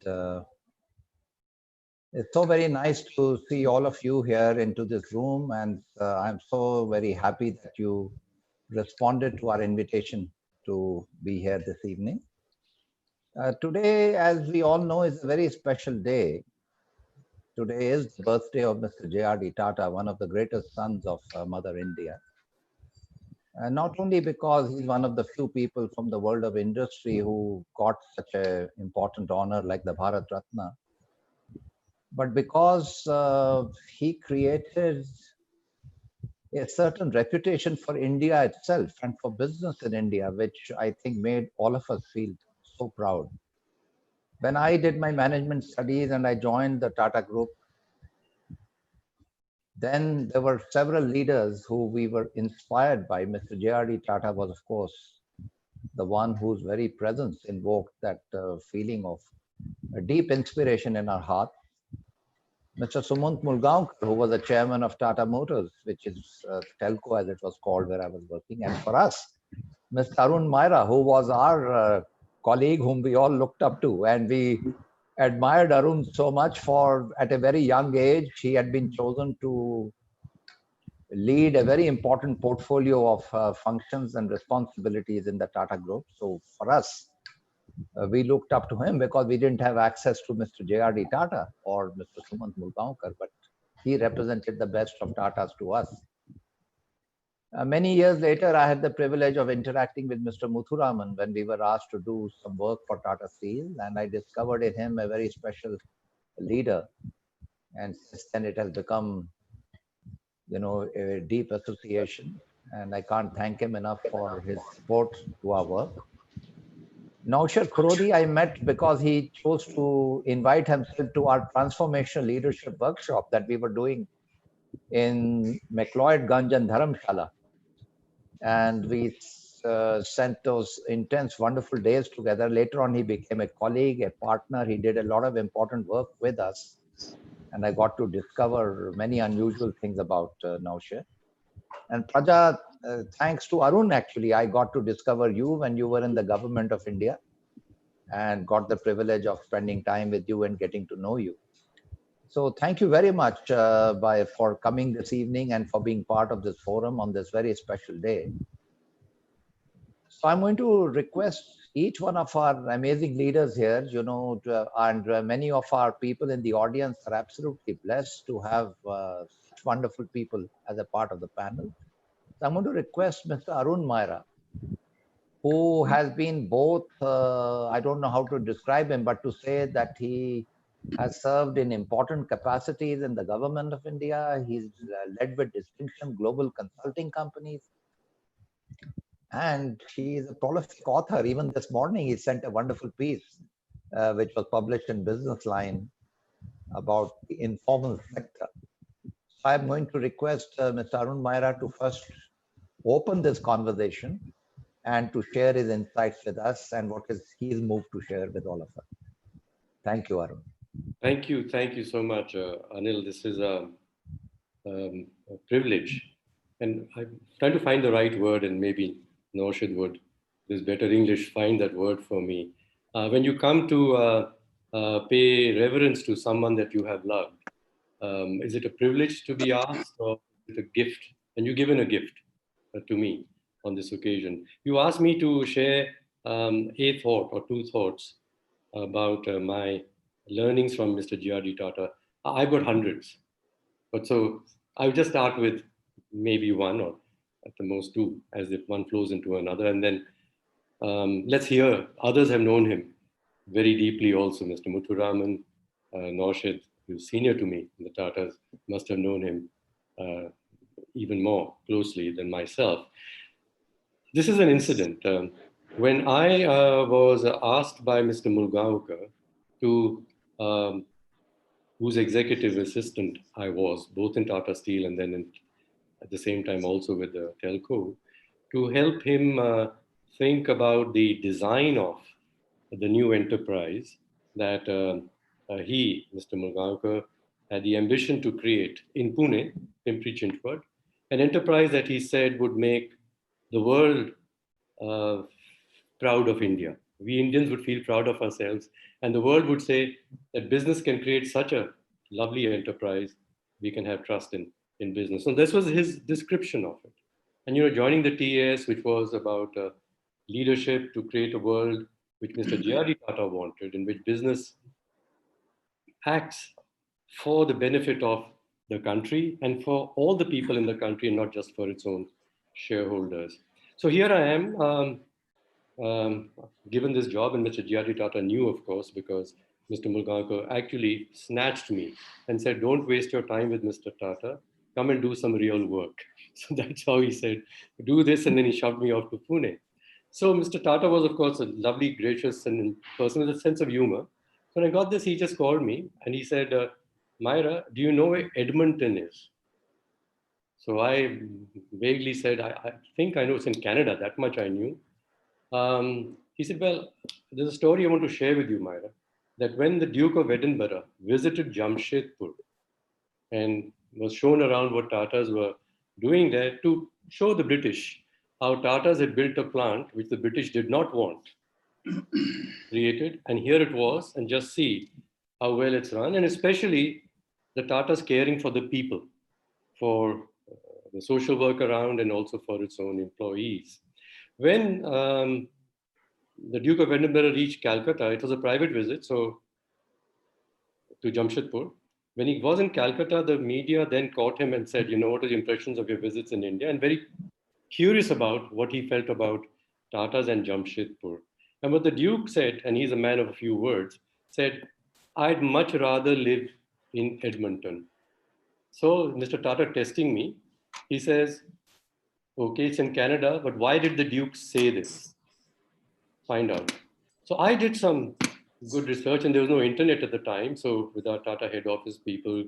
uh, it's so very nice to see all of you here into this room, and I'm so very happy that you responded to our invitation to be here this evening. Today, as we all know, is a very special day. Today is the birthday of Mr. J.R.D. Tata, one of the greatest sons of Mother India. Not only because he's one of the few people from the world of industry who got such an important honor like the Bharat Ratna, but because he created a certain reputation for India itself and for business in India, which I think made all of us feel so proud. When I did my management studies and I joined the Tata Group, then there were several leaders who we were inspired by. Mr. J.R.D. Tata was, of course, the one whose very presence invoked that feeling of a deep inspiration in our heart. Mr. Sumant Mulgaonkar, who was the chairman of Tata Motors, which is Telco as it was called where I was working. And for us, Mr. Arun Maira, who was our colleague whom we all looked up to. And we admired Arun so much for, at a very young age, he had been chosen to lead a very important portfolio of functions and responsibilities in the Tata Group. So for us, we looked up to him because we didn't have access to Mr. J.R.D. Tata or Mr. Sumant Mulgaonkar, but he represented the best of Tatas to us. Many years later, I had the privilege of interacting with Mr. Muthuraman when we were asked to do some work for Tata Steel, and I discovered in him a very special leader. And since then, it has become, a deep association, and I can't thank him enough for his support to our work. Nawshir Khurody, I met because he chose to invite himself to our transformational leadership workshop that we were doing in McLeodganj and Dharamshala. And we spent those intense, wonderful days together. Later on, he became a colleague, a partner. He did a lot of important work with us. And I got to discover many unusual things about Nawshir. And Praja, thanks to Arun, actually, I got to discover you when you were in the government of India and got the privilege of spending time with you and getting to know you. So thank you very much for coming this evening and for being part of this forum on this very special day. So I'm going to request each one of our amazing leaders here, and many of our people in the audience are absolutely blessed to have such wonderful people as a part of the panel. So I'm going to request Mr. Arun Maira, who has been both, I don't know how to describe him, but to say that he has served in important capacities in the government of India. He's led with distinction global consulting companies. And he is a prolific author. Even this morning, he sent a wonderful piece, which was published in Business Line about the informal sector. So I'm going to request Mr. Arun Maira to first open this conversation and to share his insights with us and what is he's moved to share with all of us. Thank you, Arun. Thank you so much, Anil. This is a privilege, and I'm trying to find the right word, and maybe Nawshir would, this better English, find that word for me. When you come to pay reverence to someone that you have loved, is it a privilege to be asked, or is it a gift? And you've given a gift to me on this occasion. You asked me to share a thought or two thoughts about my learnings from Mr. Jrd Tata. I've got hundreds, but so I'll just start with maybe one or at the most two, as if one flows into another. And then let's hear, others have known him very deeply also. Mr. Muthuraman, Nawshir, who's senior to me in the Tatas, must have known him even more closely than myself. This is an incident. When I was asked by Mr. Mulgaonkar to, whose executive assistant I was, both in Tata Steel and then at the same time also with the telco, to help him think about the design of the new enterprise that he, Mr. Mulgaonkar, had the ambition to create in Pune, Pimpri-Chinchwad, an enterprise that he said would make the world proud of India. we Indians would feel proud of ourselves, and the world would say that business can create such a lovely enterprise. We can have trust in business. So this was his description of it. And joining the TAS, which was about leadership to create a world which Mr. J.R.D. Tata wanted, in which business acts for the benefit of the country and for all the people in the country, and not just for its own shareholders. So here I am, um, given this job, and Mr. J.R.D. Tata knew, of course, because Mr. Mulgaonkar actually snatched me and said, "Don't waste your time with Mr. Tata. Come and do some real work." So that's how he said, "Do this," and then he shoved me off to Pune. So Mr. Tata was, of course, a lovely, gracious, and person with a sense of humor. So when I got this, he just called me and he said, "Myra, do you know where Edmonton is?" So I vaguely said, I think I know it's in Canada. That much I knew. He said, "Well, there's a story I want to share with you, Myra, that when the Duke of Edinburgh visited Jamshedpur and was shown around what Tatas were doing there to show the British how Tatas had built a plant which the British did not want created, and here it was, and just see how well it's run, and especially the Tatas caring for the people, for the social work around, and also for its own employees. When the Duke of Edinburgh reached Calcutta, it was a private visit, so to Jamshedpur. When he was in Calcutta, the media then caught him and said, "What are the impressions of your visits in India?" And very curious about what he felt about Tatas and Jamshedpur. And what the Duke said, and he's a man of a few words, said, "I'd much rather live in Edmonton." So Mr. Tata testing me, he says, "Okay, it's in Canada, but why did the Duke say this? Find out." So I did some good research, and there was no internet at the time. So with our Tata head office, people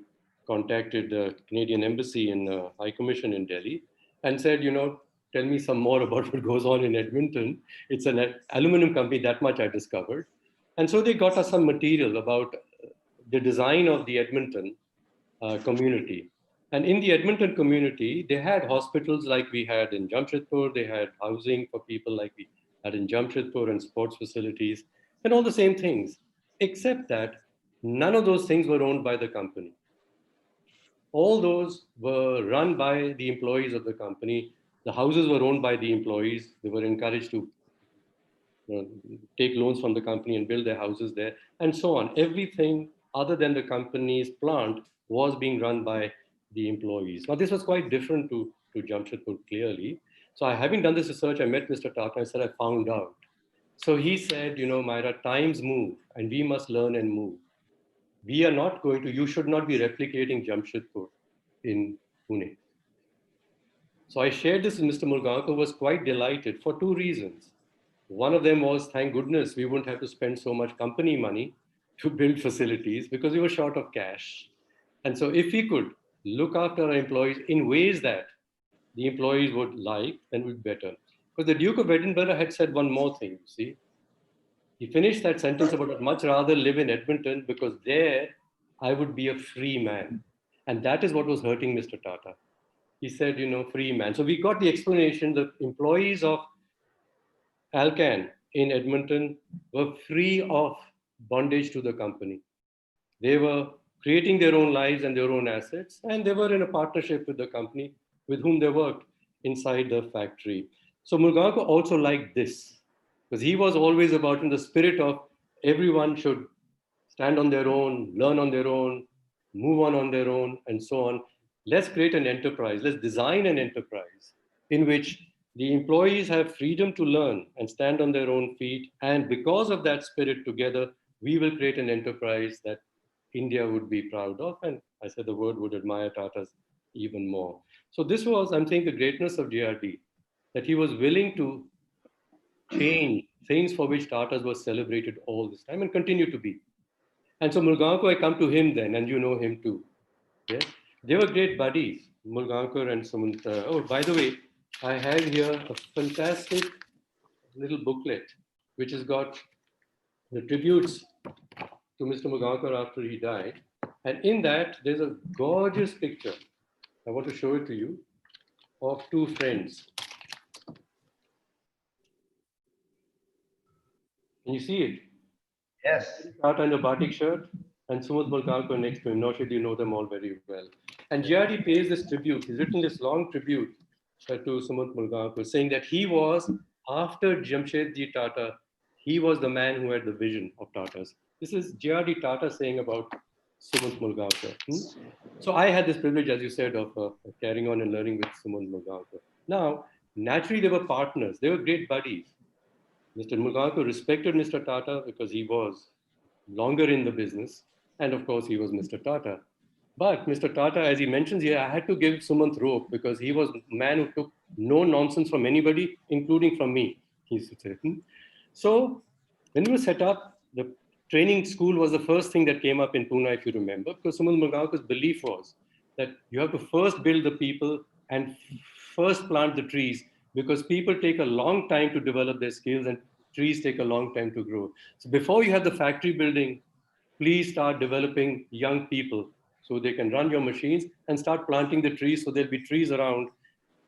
contacted the Canadian Embassy in High Commission in Delhi and said, "Tell me some more about what goes on in Edmonton." It's an aluminum company, that much I discovered. And so they got us some material about the design of the Edmonton community. And in the Edmonton community, they had hospitals like we had in Jamshedpur, they had housing for people like we had in Jamshedpur, and sports facilities, and all the same things, except that none of those things were owned by the company. All those were run by the employees of the company. The houses were owned by the employees. They were encouraged to take loans from the company and build their houses there, and so on. Everything other than the company's plant was being run by the employees. Now, this was quite different to Jamshedpur, clearly. So, having done this research, I met Mr. Tata and said, "I found out." So he said, "Myra, times move and we must learn and move. We are not going to, you should not be replicating Jamshedpur in Pune." So I shared this with Mr. Mulgaonkar, who was quite delighted for two reasons. One of them was, thank goodness we wouldn't have to spend so much company money to build facilities because we were short of cash. And so if we could look after our employees in ways that the employees would like, then would be better. Because the Duke of Edinburgh had said one more thing, you see. He finished that sentence about, "I'd much rather live in Edmonton because there I would be a free man." And that is what was hurting Mr. Tata. He said, "Free man." So we got the explanation. The employees of Alcan in Edmonton were free of bondage to the company. They were creating their own lives and their own assets, and they were in a partnership with the company with whom they worked inside the factory. So Mulgaonkar also liked this because he was always about, in the spirit of everyone should stand on their own, learn on their own, move on their own, and so on. Let's create an enterprise. Let's design an enterprise in which the employees have freedom to learn and stand on their own feet. And because of that spirit together, we will create an enterprise that India would be proud of. And I said the world would admire Tata's even more. So this was, I'm saying, the greatness of J.R.D, that he was willing to change things for which Tatas was celebrated all this time and continue to be. And so Mulgaonkar, I come to him then, and you know him too. Yes? They were great buddies, Mulgaonkar and Sumant. Oh, by the way, I have here a fantastic little booklet which has got the tributes to Mr. Mulgaonkar after he died. And in that, there's a gorgeous picture. I want to show it to you of two friends. Can you see it? Yes. Tata in a batik shirt and Sumant Mulgaonkar next to him. Nawshir, you know them all very well. And J.R.D. pays this tribute. He's written this long tribute to Sumant Mulgaonkar, saying that he was, after Jamshedji Tata, he was the man who had the vision of Tatas. This is J.R.D. Tata saying about Sumant Mulgaonkar. So I had this privilege, as you said, of carrying on and learning with Sumant Mulgaonkar. Now, naturally, they were partners. They were great buddies. Mr. Mulgaonkar respected Mr. Tata because he was longer in the business. And of course, he was Mr. Tata. But Mr. Tata, as he mentions here, I had to give Sumant rope because he was a man who took no nonsense from anybody, including from me, he used to say. So when we were set up, the training school was the first thing that came up in Pune, if you remember, because Sumant Mulgaonkar's belief was that you have to first build the people and first plant the trees because people take a long time to develop their skills and trees take a long time to grow. So before you have the factory building, please start developing young people so they can run your machines and start planting the trees so there'll be trees around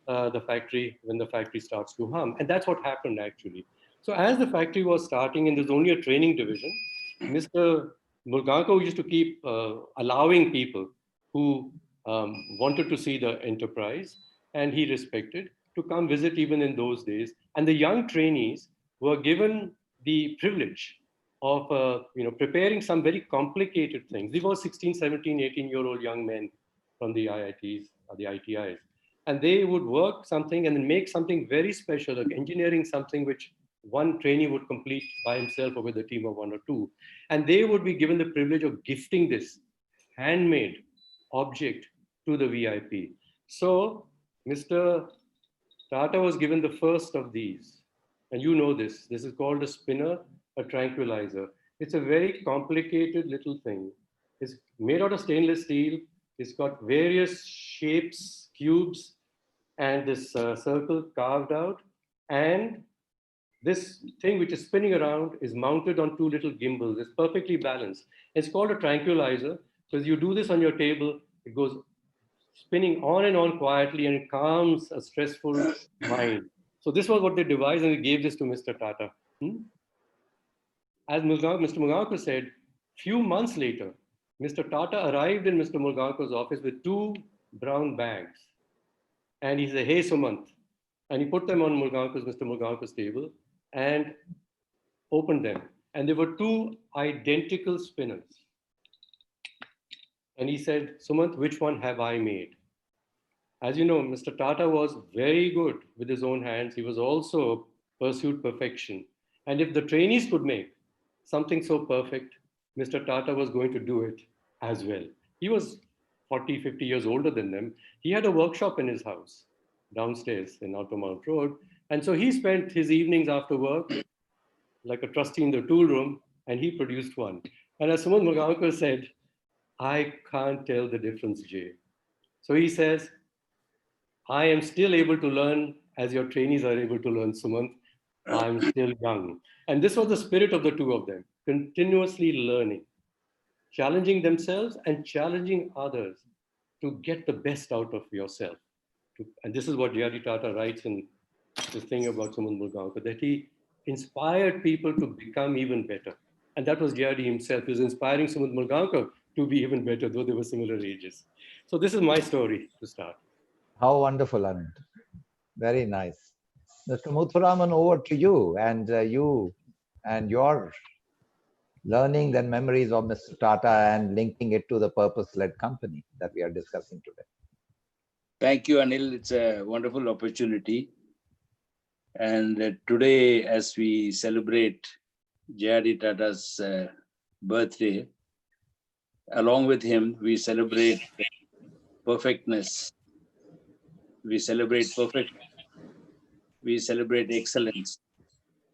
the factory when the factory starts to hum. And that's what happened actually. So as the factory was starting and there's only a training division, Mr. Mulgaonkar used to keep allowing people who wanted to see the enterprise and he respected to come visit even in those days. And the young trainees were given the privilege of preparing some very complicated things. These were 16, 17, 18-year-old young men from the IITs or the ITIs. And they would work something and then make something very special, like engineering something which one trainee would complete by himself or with a team of one or two. And they would be given the privilege of gifting this handmade object to the VIP. So Mr. Tata was given the first of these. And you know this. This is called a spinner, a tranquilizer. It's a very complicated little thing. It's made out of stainless steel. It's got various shapes, cubes, and this circle carved out. And this thing which is spinning around is mounted on two little gimbals. It's perfectly balanced. It's called a tranquilizer because you do this on your table, it goes spinning on and on quietly and it calms a stressful mind. So this was what they devised and they gave this to Mr. Tata. As Mr. Mulgaonkar said, few months later, Mr. Tata arrived in Mr. Mulgaonkar's office with two brown bags. And he said, hey, Sumant. And he put them on Mr. Mulgaonkar's table and opened them. And there were two identical spinners. And he said, Sumant, which one have I made? As you know, Mr. Tata was very good with his own hands. He was also pursued perfection. And if the trainees could make something so perfect, Mr. Tata was going to do it as well. He was 40, 50 years older than them. He had a workshop in his house downstairs in Outer Mount Road. And so he spent his evenings after work like a trustee in the tool room, and he produced one. And as Sumant Mulgaonkar said, I can't tell the difference, Jay. So he says, I am still able to learn as your trainees are able to learn, Sumant. I'm still young. And this was the spirit of the two of them, continuously learning, challenging themselves and challenging others to get the best out of yourself. And this is what J.R.D. Tata writes in this thing about Sumant Mulgaonkar, that he inspired people to become even better. And that was J.R.D. himself. He was inspiring Sumant Mulgaonkar to be even better, though they were similar ages. So this is my story to start. How wonderful, Anand. Very nice. Mr. Muthuraman, over to you and your learnings and memories of Mr. Tata and linking it to the purpose-led company that we are discussing today. Thank you, Anil. It's a wonderful opportunity. And today, as we celebrate J.R.D. Tata's birthday, along with him, we celebrate perfectness. We celebrate perfection. We celebrate excellence.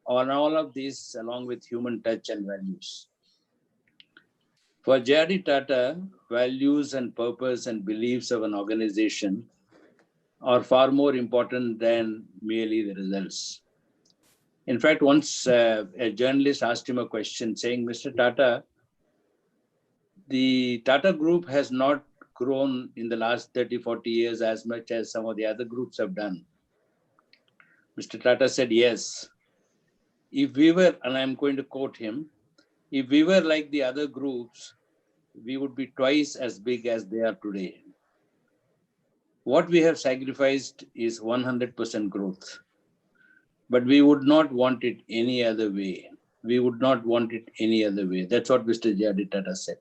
On all of these, along with human touch and values. For J.R.D. Tata, values and purpose and beliefs of an organization are far more important than merely the results. In fact, once a journalist asked him a question saying, Mr. Tata, the Tata Group has not grown in the last 30, 40 years as much as some of the other groups have done. Mr. Tata said, yes, If we were, and I'm going to quote him, if we were like the other groups, we would be twice as big as they are today. What we have sacrificed is 100% growth, but we would not want it any other way. We would not want it any other way. That's what Mr. J.R.D. Tata said.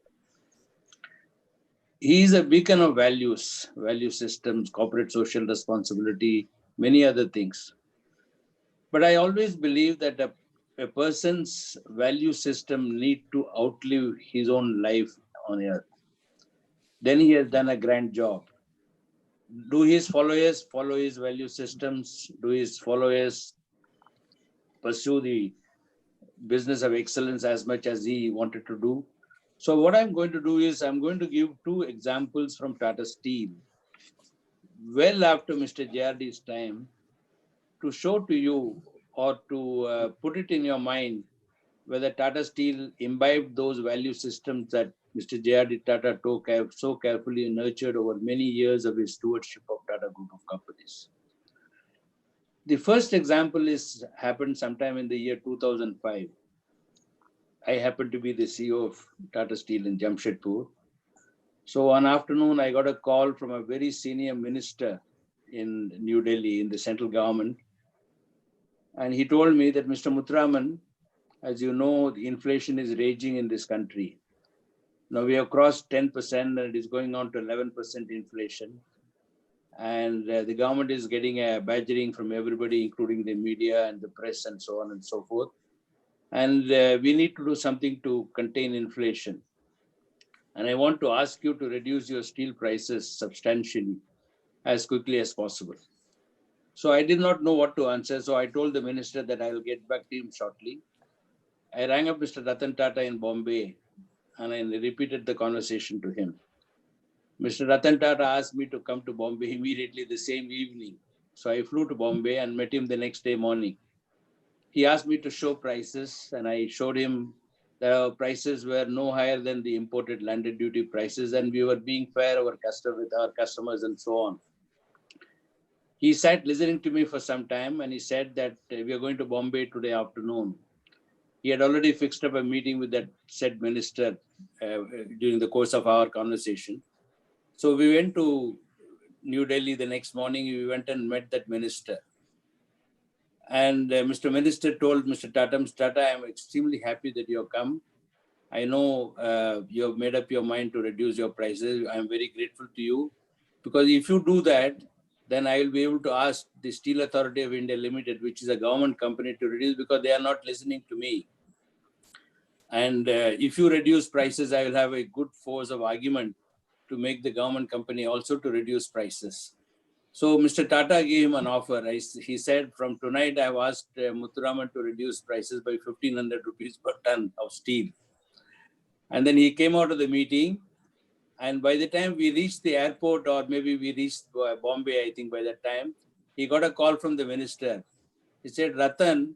He is a beacon of values, value systems, corporate social responsibility, many other things. But I always believe that a person's value system need to outlive his own life on earth. Then he has done a grand job. Do his followers follow his value systems? Do his followers pursue the business of excellence as much as he wanted to do? So what I'm going to do is I'm going to give two examples from Tata Steel, well after Mr. J.R.D's time, to show to you or to put it in your mind whether Tata Steel imbibed those value systems that Mr. J.R.D. Tata so carefully nurtured over many years of his stewardship of Tata Group of companies. The first example happened sometime in the year 2005. I happened to be the CEO of Tata Steel in Jamshedpur. So one afternoon, I got a call from a very senior minister in New Delhi in the central government. And he told me that, Mr. Muthuraman, as you know, the inflation is raging in this country. Now we have crossed 10% and it is going on to 11% inflation. And the government is getting a badgering from everybody, including the media and the press and so on and so forth. And we need to do something to contain inflation. And I want to ask you to reduce your steel prices substantially as quickly as possible. So I did not know what to answer. So I told the minister that I will get back to him shortly. I rang up Mr. Ratan Tata in Bombay and I repeated the conversation to him. Mr. Ratan Tata asked me to come to Bombay immediately the same evening. So I flew to Bombay and met him the next day morning. He asked me to show prices and I showed him that our prices were no higher than the imported landed duty prices and we were being fair with our customers and so on. He sat listening to me for some time and he said that we are going to Bombay today afternoon. He had already fixed up a meeting with that said minister during the course of our conversation. So we went to New Delhi the next morning. We went and met that minister. And Mr. Minister told Mr. Tata, Mr. Tata, I am extremely happy that you have come. I know you have made up your mind to reduce your prices. I am very grateful to you because if you do that, then I will be able to ask the Steel Authority of India Limited, which is a government company, to reduce because they are not listening to me. And if you reduce prices, I will have a good force of argument to make the government company also to reduce prices. So Mr. Tata gave him an offer. He said, from tonight, I have asked Muthuraman to reduce prices by 1,500 rupees per ton of steel. And then he came out of the meeting. And by the time we reached the airport, or maybe we reached Bombay, I think by that time, he got a call from the minister. He said, Ratan,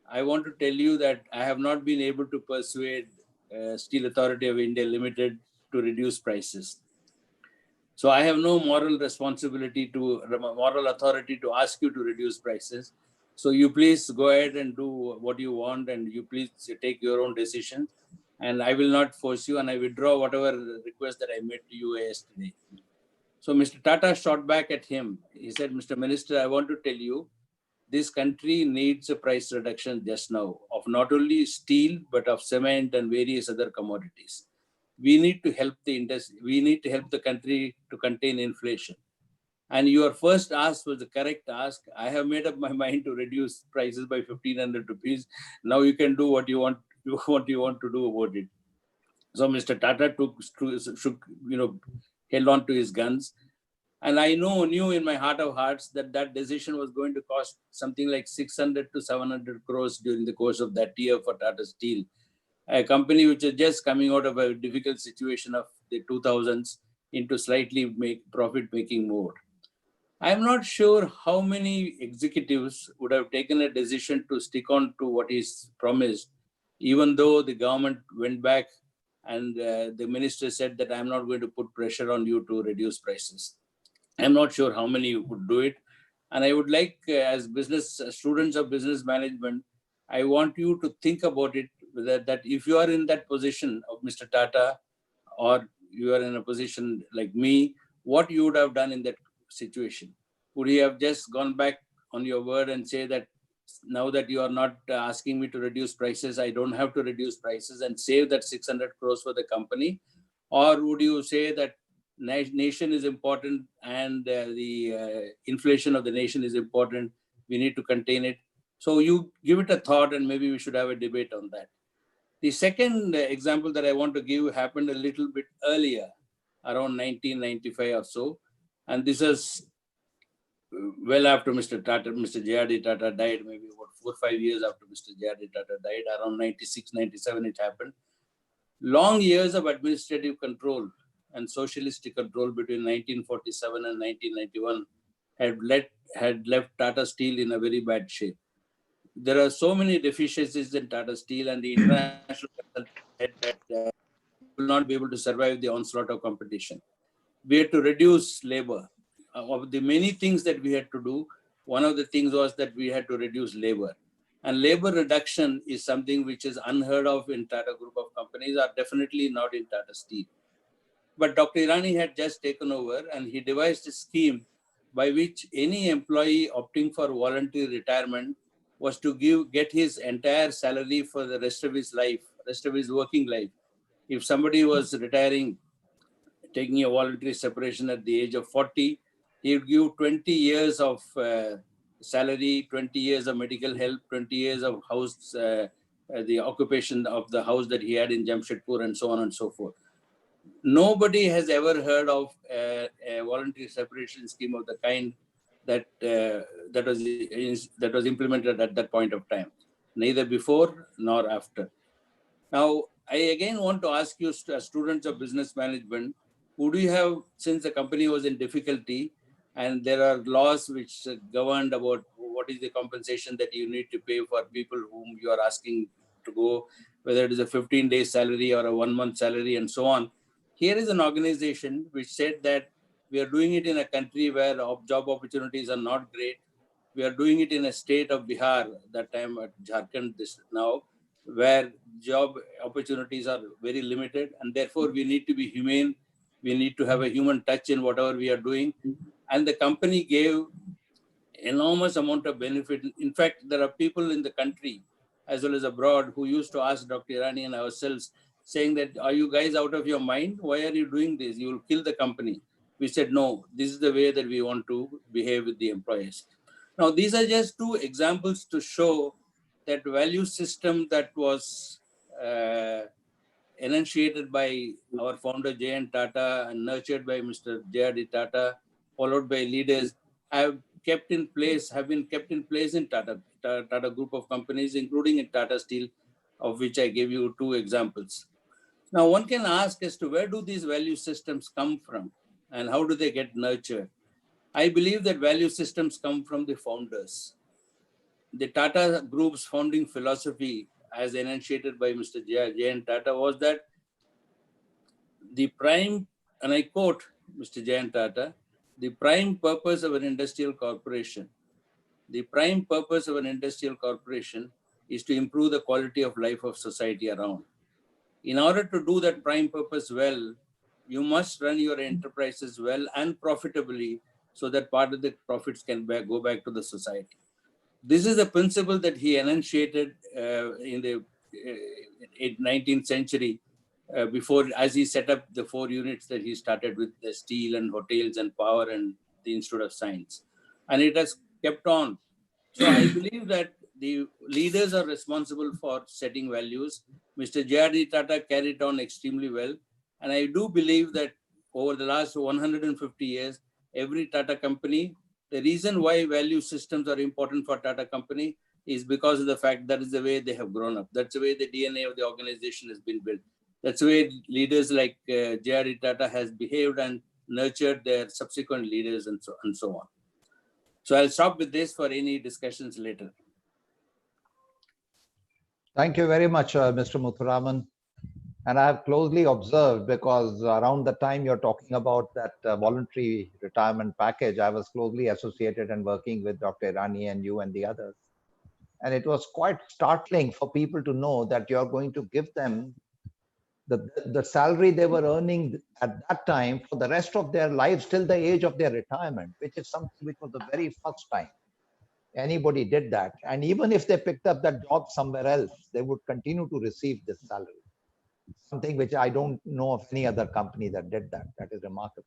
I want to tell you that I have not been able to persuade Steel Authority of India Limited to reduce prices. So I have no moral authority to ask you to reduce prices. So you please go ahead and do what you want and you please take your own decisions. And I will not force you and I withdraw whatever request that I made to you yesterday. So Mr. Tata shot back at him. He said, Mr. Minister, I want to tell you, this country needs a price reduction just now of not only steel, but of cement and various other commodities. We need to help the industry. We need to help the country to contain inflation. And your first ask was the correct ask. I have made up my mind to reduce prices by 1,500 rupees. Now you can do what you want to do about it. So Mr. Tata held on to his guns. And I knew in my heart of hearts that that decision was going to cost something like 600 to 700 crores during the course of that year for Tata Steel, a company which is just coming out of a difficult situation of the 2000s into slightly profit-making mode. I'm not sure how many executives would have taken a decision to stick on to what is promised, even though the government went back and the minister said that I'm not going to put pressure on you to reduce prices. I'm not sure how many would do it. And I would like, as students of business management, I want you to think about it, that if you are in that position of Mr. Tata, or you are in a position like me, what you would have done in that situation? Would you have just gone back on your word and say that now that you are not asking me to reduce prices, I don't have to reduce prices and save that 600 crores for the company? Or would you say that nation is important and the inflation of the nation is important, we need to contain it? So you give it a thought, and maybe we should have a debate on that. The second example that I want to give happened a little bit earlier, around 1995 or so. And this is well after Mr. Tata, Mr. J.R.D. Tata died, maybe about 4 or 5 years after Mr. J.R.D. Tata died, around 96, 97 it happened. Long years of administrative control and socialistic control between 1947 and 1991 had left Tata Steel in a very bad shape. There are so many deficiencies in Tata Steel, and the international said that it will not be able to survive the onslaught of competition. We had to reduce labor. Of the many things that we had to do, one of the things was that we had to reduce labor. And labor reduction is something which is unheard of in Tata Group of companies, or definitely not in Tata Steel. But Dr. Irani had just taken over, and he devised a scheme by which any employee opting for voluntary retirement was to get his entire salary for the rest of his life, rest of his working life. If somebody was retiring, taking a voluntary separation at the age of 40, he would give 20 years of salary, 20 years of medical help, 20 years of house, the occupation of the house that he had in Jamshedpur, and so on and so forth. Nobody has ever heard of a voluntary separation scheme of the kind that was implemented at that point of time, neither before nor after. Now, I again want to ask you, students of business management, would you have, since the company was in difficulty and there are laws which governed about what is the compensation that you need to pay for people whom you are asking to go, whether it is a 15-day salary or a 1-month salary and so on. Here is an organization which said that we are doing it in a country where job opportunities are not great. We are doing it in a state of Bihar, that time at Jharkhand now, where job opportunities are very limited, and therefore we need to be humane. We need to have a human touch in whatever we are doing. And the company gave enormous amount of benefit. In fact, there are people in the country as well as abroad who used to ask Dr. Irani and ourselves, saying that, are you guys out of your mind? Why are you doing this? You will kill the company. We said, no, this is the way that we want to behave with the employees. Now, these are just two examples to show that value system that was enunciated by our founder J.R.D. Tata and nurtured by Mr. J.R.D. Tata, followed by leaders, have been kept in place in Tata Group of companies, including in Tata Steel, of which I gave you two examples. Now, one can ask as to where do these value systems come from and how do they get nurtured? I believe that value systems come from the founders. The Tata Group's founding philosophy, as enunciated by Mr. J.R.D. Tata, was that the prime, and I quote Mr. J.R.D. Tata, the prime purpose of an industrial corporation, is to improve the quality of life of society around. In order to do that prime purpose well, you must run your enterprises well and profitably so that part of the profits can go back to the society. This is the principle that he enunciated in the 19th century before, as he set up the 4 units that he started with, the steel and hotels and power and the Institute of Science. And it has kept on. So I believe that the leaders are responsible for setting values. Mr. J.R.D. Tata carried on extremely well. And I do believe that over the last 150 years, every Tata company, the reason why value systems are important for Tata company is because of the fact that is the way they have grown up. That's the way the DNA of the organization has been built. That's the way leaders like J.R.D. Tata has behaved and nurtured their subsequent leaders and so on. So I'll stop with this for any discussions later. Thank you very much, Mr. Muthuraman. And I have closely observed, because around the time you're talking about that voluntary retirement package, I was closely associated and working with Dr. Irani and you and the others. And it was quite startling for people to know that you're going to give them the salary they were earning at that time for the rest of their lives till the age of their retirement, which is something which was the very first time anybody did that. And even if they picked up that job somewhere else, they would continue to receive this salary. Something which I don't know of any other company that did that. That is remarkable.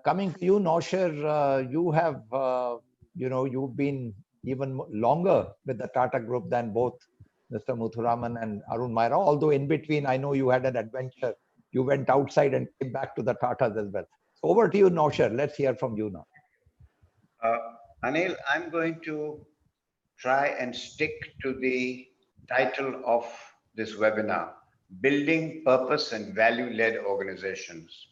Coming to you, Nawshir, you have, you've been even longer with the Tata Group than both Mr. Muthuraman and Arun Maira, although in between, I know you had an adventure. You went outside and came back to the Tatas as well. So over to you, Nawshir. Let's hear from you now. Anil, I'm going to try and stick to the title of this webinar, Building Purpose and Value-Led Organizations.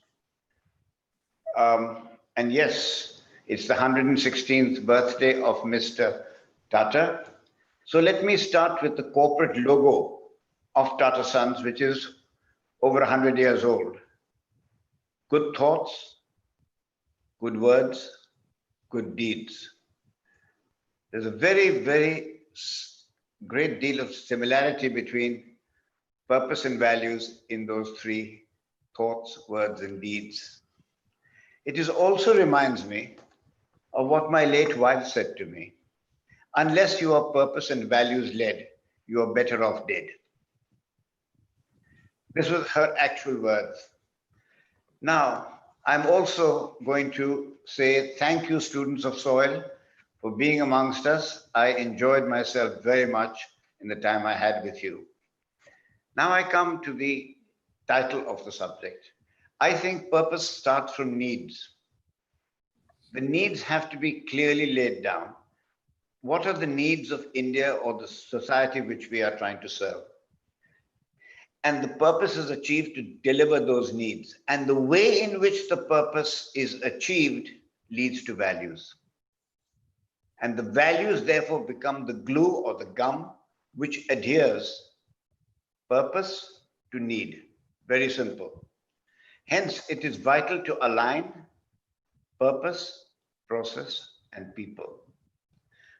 And yes, it's the 116th birthday of Mr. Tata. So let me start with the corporate logo of Tata Sons, which is over 100 years old. Good thoughts, good words, good deeds. There's a very, very great deal of similarity between purpose and values in those three: thoughts, words, and deeds. It also reminds me of what my late wife said to me: unless you are purpose and values led, you are better off dead. This was her actual words. Now, I'm also going to say thank you, students of soil, for being amongst us. I enjoyed myself very much in the time I had with you. Now I come to the title of the subject. I think purpose starts from needs. The needs have to be clearly laid down. What are the needs of India or the society which we are trying to serve? And the purpose is achieved to deliver those needs. And the way in which the purpose is achieved leads to values. And the values therefore become the glue or the gum which adheres purpose to need. Very simple. Hence, it is vital to align purpose, process, and people.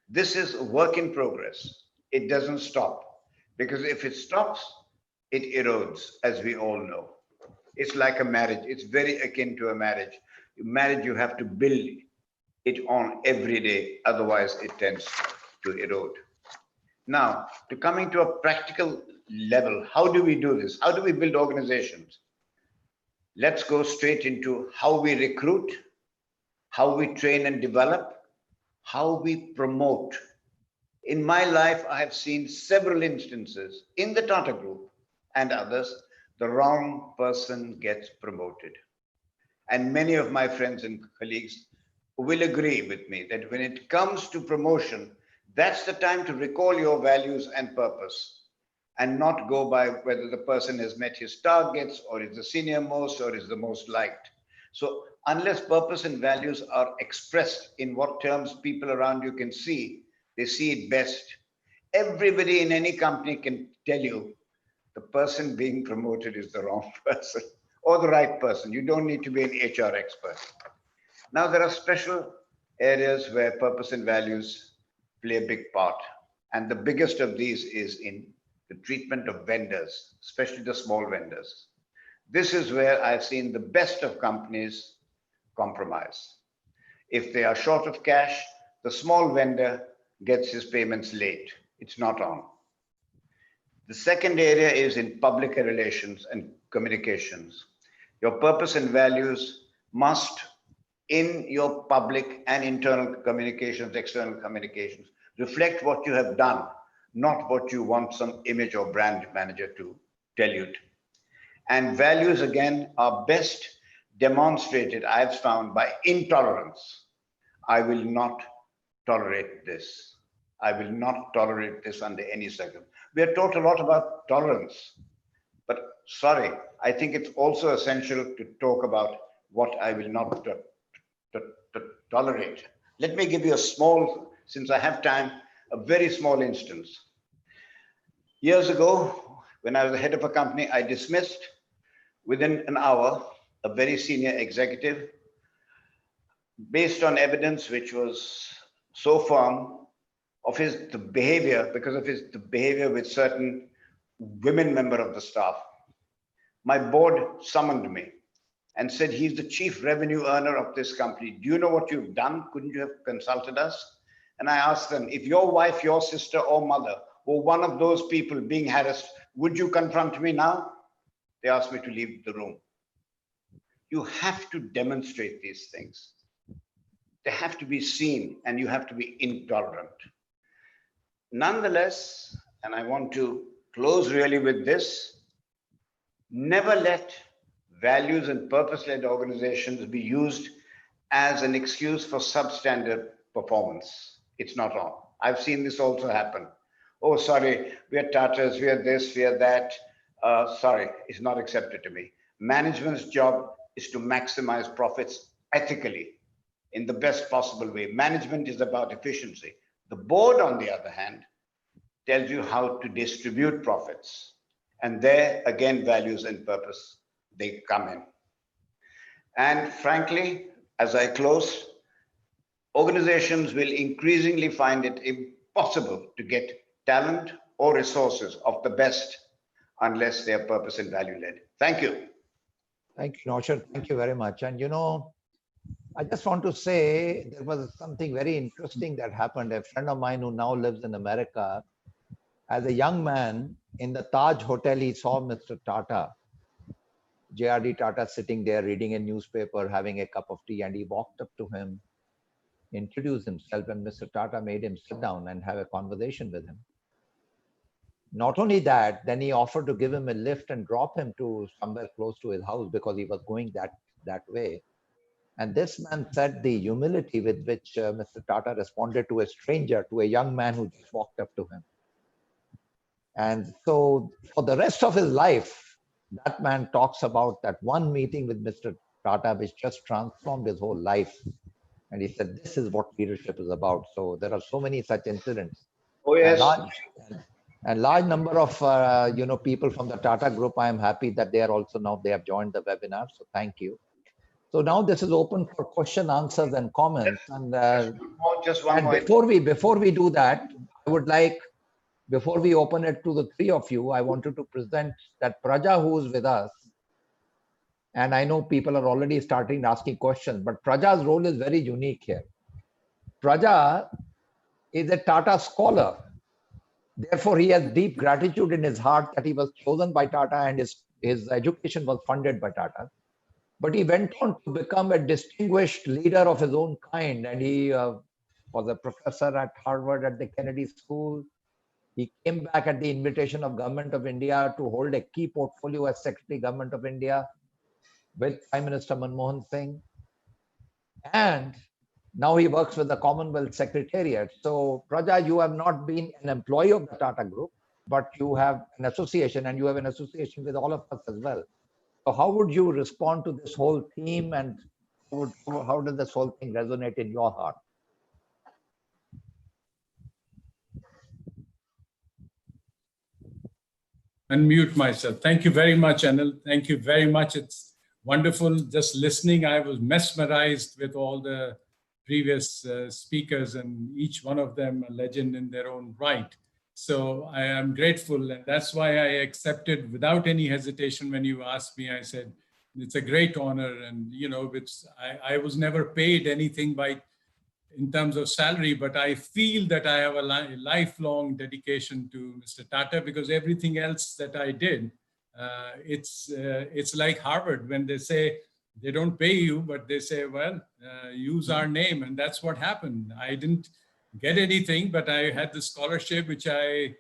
This is a work in progress. It doesn't stop, because if it stops, it erodes, as we all know. It's like a marriage. It's very akin to a marriage. Marriage, you have to build it on every day, otherwise it tends to erode. Now, to coming to a practical level, how do we do this? How do we build organizations? Let's go straight into how we recruit, how we train and develop, how we promote. In my life, I have seen several instances in the Tata Group and others, the wrong person gets promoted. And many of my friends and colleagues will agree with me that when it comes to promotion, that's the time to recall your values and purpose and not go by whether the person has met his targets or is the senior most or is the most liked. So unless purpose and values are expressed in what terms people around you can see, they see it best. Everybody in any company can tell you the person being promoted is the wrong person or the right person. You don't need to be an HR expert. Now, there are special areas where purpose and values play a big part. And the biggest of these is in the treatment of vendors, especially the small vendors. This is where I've seen the best of companies compromise. If they are short of cash, the small vendor gets his payments late. It's not on. The second area is in public relations and communications. Your purpose and values must, in your public and internal communications, external communications, reflect what you have done, not what you want some image or brand manager to tell you. And values, again, are best demonstrated, I've found, by intolerance. I will not tolerate this. I will not tolerate this under any circumstance. We are taught a lot about tolerance, but sorry, I think it's also essential to talk about what I will not tolerate. Let me give you a small, since I have time, a very small instance. Years ago, when I was the head of a company, I dismissed within an hour a very senior executive based on evidence which was so firm of the behavior, because of the behavior with certain women member of the staff. My board summoned me and said, he's the chief revenue earner of this company. Do you know what you've done? Couldn't you have consulted us? And I asked them, if your wife, your sister or mother were one of those people being harassed, would you confront me now? They asked me to leave the room. You have to demonstrate these things. They have to be seen and you have to be intolerant. Nonetheless, and I want to close really with this, never let values and purpose-led organizations be used as an excuse for substandard performance. It's not wrong. I've seen this also happen. Oh, sorry, we are Tatas, we are this, we are that. Sorry, it's not accepted to me. Management's job is to maximize profits ethically in the best possible way. Management is about efficiency. The board, on the other hand, tells you how to distribute profits. And there, again, values and purpose, they come in. And frankly, as I close, organizations will increasingly find it impossible to get talent or resources of the best unless they are purpose and value led. Thank you. Thank you, Nawshir. Thank you very much. And I just want to say there was something very interesting that happened. A friend of mine who now lives in America, as a young man in the Taj Hotel, he saw Mr. Tata, J.R.D. Tata, sitting there reading a newspaper, having a cup of tea, and he walked up to him, introduced himself, and Mr. Tata made him sit down and have a conversation with him. Not only that, then he offered to give him a lift and drop him to somewhere close to his house because he was going that way. And this man said the humility with which Mr. Tata responded to a stranger, to a young man who just walked up to him. And so for the rest of his life, that man talks about that one meeting with Mr. Tata, which just transformed his whole life. And he said, this is what leadership is about. So there are so many such incidents. Oh, yes. And large number of people from the Tata Group. I am happy that they are also now, they have joined the webinar. So thank you. So now this is open for question, answers, and comments. And just one more. Before we do that, I would like, before we open it to the three of you, I wanted to present that Praja who is with us. And I know people are already starting asking questions, but Praja's role is very unique here. Praja is a Tata scholar. Therefore, he has deep gratitude in his heart that he was chosen by Tata and his education was funded by Tata. But he went on to become a distinguished leader of his own kind. And he was a professor at Harvard at the Kennedy School. He came back at the invitation of Government of India to hold a key portfolio as Secretary Government of India with Prime Minister Manmohan Singh. And now he works with the Commonwealth Secretariat. So, Praja, you have not been an employee of the Tata Group, but you have an association, and you have an association with all of us as well. So how would you respond to this whole theme, and how does this whole thing resonate in your heart? Unmute myself. Thank you very much, Anil. Thank you very much. It's wonderful just listening. I was mesmerized with all the previous speakers, and each one of them a legend in their own right. So I am grateful, and that's why I accepted without any hesitation. When you asked me, I said, it's a great honor. And, I was never paid anything in terms of salary, but I feel that I have a lifelong dedication to Mr. Tata, because everything else that I did, it's like Harvard when they say they don't pay you, but they say, well, use our name. And that's what happened. I didn't get anything, but I had the scholarship, which I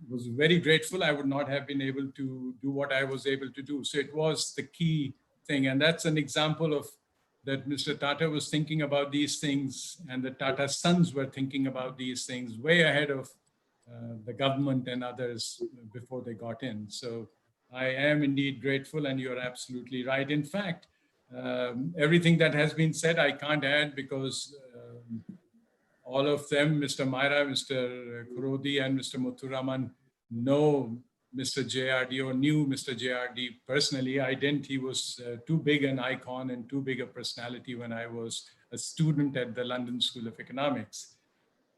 was very grateful. I would not have been able to do what I was able to do. So it was the key thing. And that's an example of that Mr. Tata was thinking about these things, and the Tata sons were thinking about these things way ahead of the government and others before they got in. So I am indeed grateful, and you're absolutely right. In fact, everything that has been said, I can't add, because all of them, Mr. Maira, Mr. Khurody, and Mr. Muthuraman, know Mr. J.R.D. or knew Mr. J.R.D. personally. I didn't. He was too big an icon and too big a personality when I was a student at the London School of Economics.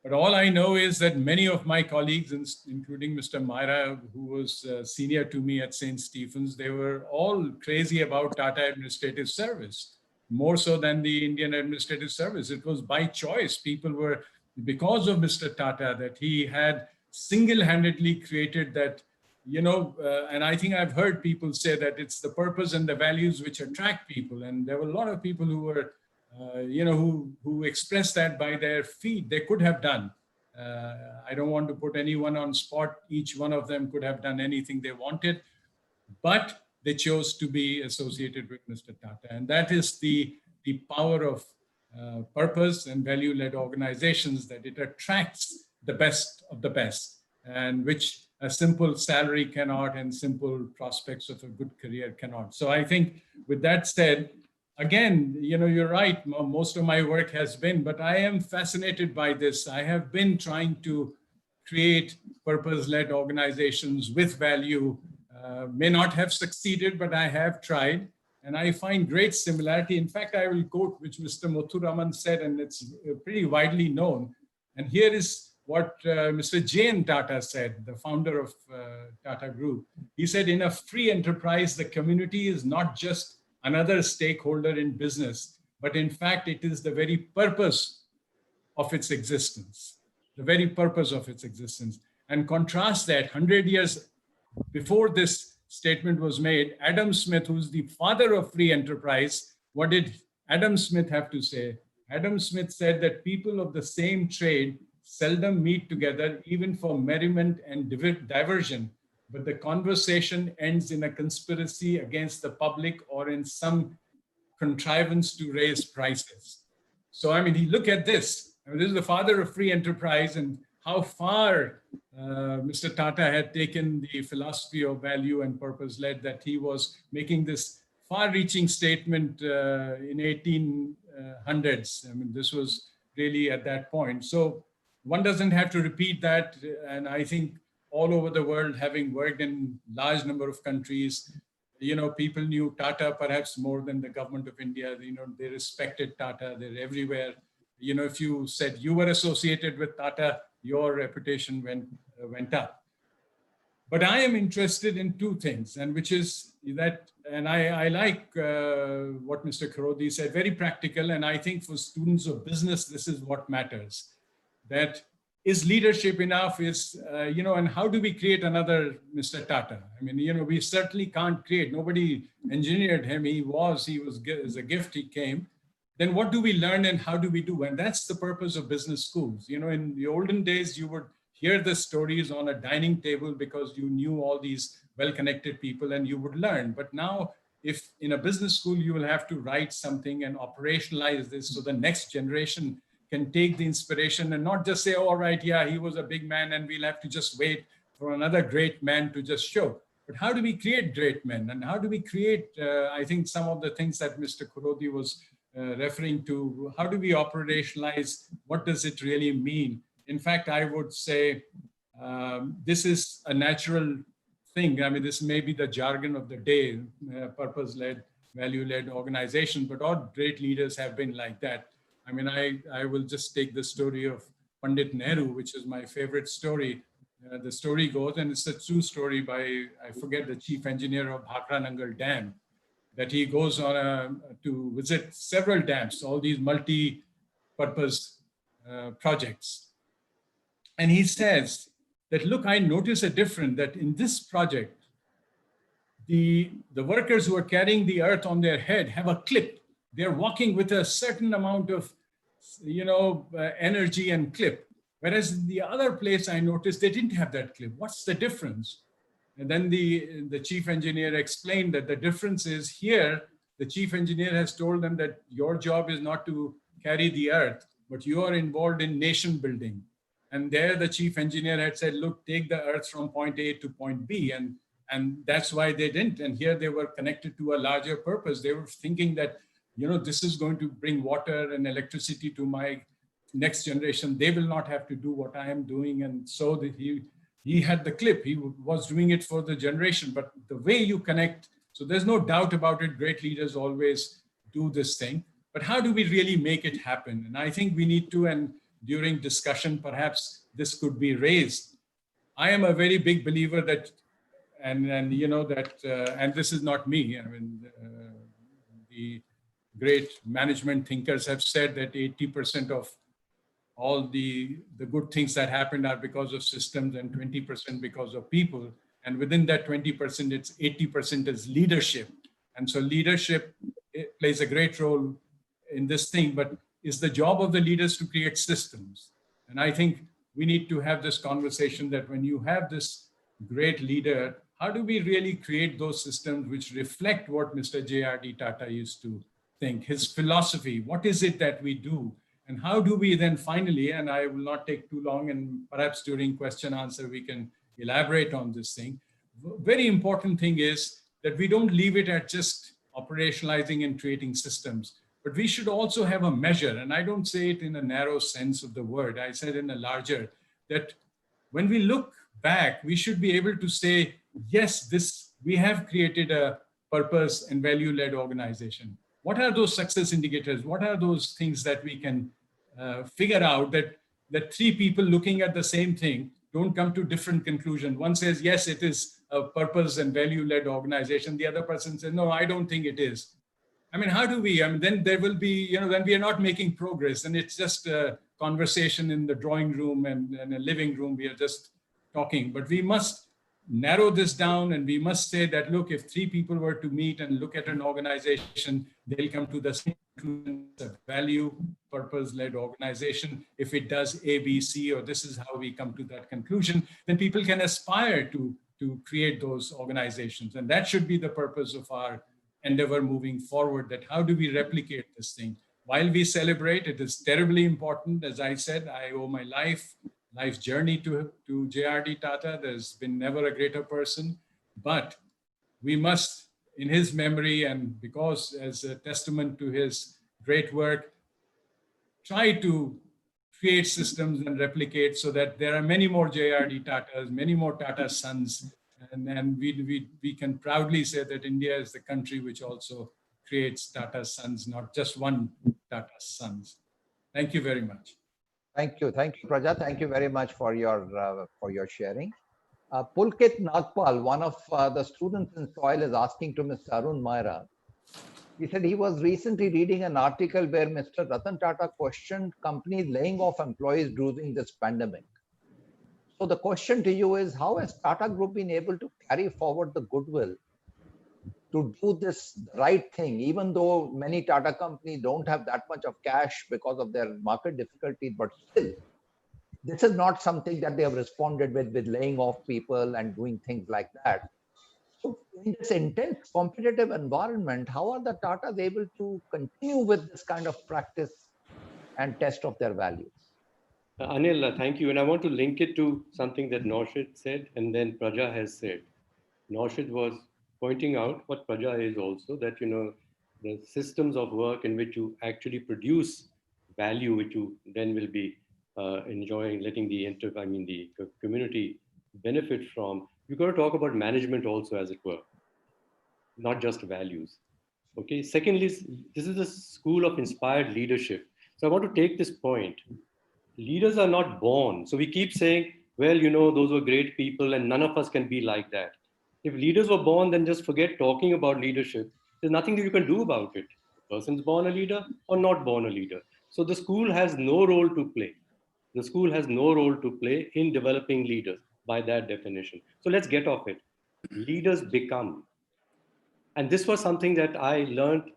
But all I know is that many of my colleagues, including Mr. Maira, who was senior to me at St. Stephen's, they were all crazy about Tata Administrative Service, more so than the Indian Administrative Service. It was by choice. People were, because of Mr. Tata, that he had single-handedly created that, and I think I've heard people say that it's the purpose and the values which attract people. And there were a lot of people who were who expressed that by their feet. They could have done. I don't want to put anyone on spot. Each one of them could have done anything they wanted, but they chose to be associated with Mr. Tata. And that is the power of purpose and value-led organizations, that it attracts the best of the best, and which a simple salary cannot, and simple prospects of a good career cannot. So I think with that said, again, you're right, most of my work has been, but I am fascinated by this. I have been trying to create purpose-led organizations with value. May not have succeeded, but I have tried. And I find great similarity. In fact, I will quote which Mr. Muthuraman said, and it's pretty widely known. And here is what Mr. J.R.D. Tata said, the founder of Tata Group. He said, in a free enterprise, the community is not just another stakeholder in business, but in fact, it is the very purpose of its existence, the very purpose of its existence. And contrast that 100 years before this statement was made, Adam Smith, who's the father of free enterprise, what did Adam Smith have to say? Adam Smith said that people of the same trade seldom meet together, even for merriment and diversion, but the conversation ends in a conspiracy against the public or in some contrivance to raise prices. So, I mean, look at this. I mean, this is the father of free enterprise, and how far Mr. Tata had taken the philosophy of value and purpose-led, that he was making this far-reaching statement in 1800s. I mean, this was really at that point. So one doesn't have to repeat that. And I think all over the world, having worked in large number of countries, people knew Tata perhaps more than the government of India. They respected Tata. They're everywhere. If you said you were associated with Tata, your reputation went up. But I am interested in two things, and which is that, and I like what Mr. Khurody said, very practical. And I think for students of business, this is what matters. That is leadership enough, and how do we create another Mr. Tata? I mean, we certainly can't create, nobody engineered him. He was as a gift, he came. Then what do we learn and how do we do? And that's the purpose of business schools. In the olden days, you would hear the stories on a dining table because you knew all these well-connected people and you would learn. But now, if in a business school, you will have to write something and operationalize this so the next generation can take the inspiration and not just say, all right, yeah, he was a big man and we'll have to just wait for another great man to just show. But how do we create great men? And how do we create, I think some of the things that Mr. Khurody was referring to, how do we operationalize? What does it really mean? In fact, I would say this is a natural thing. I mean, this may be the jargon of the day, purpose-led, value-led organization, but all great leaders have been like that. I mean, I will just take the story of Pandit Nehru, which is my favorite story. The story goes, and it's a true story by, I forget, the chief engineer of Bhakra Nangal Dam, that he goes on to visit several dams, all these multi-purpose projects. And he says that, look, I notice a difference, that in this project, the workers who are carrying the earth on their head have a clip. They're walking with a certain amount of, energy and clip. Whereas in the other place, I noticed they didn't have that clip. What's the difference? And then the chief engineer explained that the difference is here, the chief engineer has told them that your job is not to carry the earth, but you are involved in nation building. And there the chief engineer had said, look, take the earth from point A to point B. And that's why they didn't. And here they were connected to a larger purpose. They were thinking that, this is going to bring water and electricity to my next generation. They will not have to do what I am doing. And so that he had the clip. He was doing it for the generation. But the way you connect, so there's no doubt about it, great leaders always do this thing. But how do we really make it happen? And I think we need to, and during discussion, perhaps this could be raised. I am a very big believer that, and you know that, and this is not me. I mean, the great management thinkers have said that 80% of all the good things that happened are because of systems and 20% because of people. And within that 20%, it's 80% is leadership. And so leadership plays a great role in this thing, but it's the job of the leaders to create systems. And I think we need to have this conversation that when you have this great leader, how do we really create those systems which reflect what Mr. J.R.D. Tata used to think, his philosophy, what is it that we do? And how do we then finally, and I will not take too long, and perhaps during question answer, we can elaborate on this thing. Very important thing is that we don't leave it at just operationalizing and creating systems, but we should also have a measure. And I don't say it in a narrow sense of the word. I said in a larger, that when we look back, we should be able to say, yes, we have created a purpose and value-led organization. What are those success indicators? What are those things that we can figure out that three people looking at the same thing don't come to different conclusions? One says, yes, it is a purpose and value-led organization. The other person says, no, I don't think it is. I mean, how do we, I mean, then there will be, then we are not making progress, and it's just a conversation in the drawing room and a living room. We are just talking, but we must narrow this down, and we must say that, look, if three people were to meet and look at an organization, they'll come to the same conclusion, a value purpose-led organization. If it does A, B, C, or this is how we come to that conclusion, then people can aspire to create those organizations. And that should be the purpose of our endeavor moving forward, that how do we replicate this thing? While we celebrate, it is terribly important. As I said, I owe my life's journey to J.R.D. Tata. There's been never a greater person, but we must, in his memory, and because as a testament to his great work, try to create systems and replicate so that there are many more J.R.D. Tatas, many more Tata sons, and we can proudly say that India is the country which also creates Tata sons, not just one Tata sons. Thank you very much. Thank you, Praja. Thank you very much for your sharing. Pulkit Nagpal, one of the students in Soil, is asking to Mr. Arun Maira. He said he was recently reading an article where Mr. Ratan Tata questioned companies laying off employees during this pandemic. So the question to you is, how has Tata Group been able to carry forward the goodwill to do this right thing, even though many Tata companies don't have that much of cash because of their market difficulties, but still, this is not something that they have responded with laying off people and doing things like that. So in this intense competitive environment, how are the Tatas able to continue with this kind of practice and test of their values? Anil, thank you. And I want to link it to something that Nawshir said and then Praja has said. Nawshir was pointing out what Praja is also, that, the systems of work in which you actually produce value, which you then will be enjoying, letting the community benefit from. You've got to talk about management also, as it were, not just values. Okay. Secondly, this is a school of inspired leadership. So I want to take this point. Leaders are not born. So we keep saying, well, those were great people and none of us can be like that. If leaders were born, then just forget talking about leadership. There's nothing that you can do about it. The person's born a leader or not born a leader. So the school has no role to play. The school has no role to play in developing leaders by that definition. So let's get off it. Leaders become. And this was something that I learned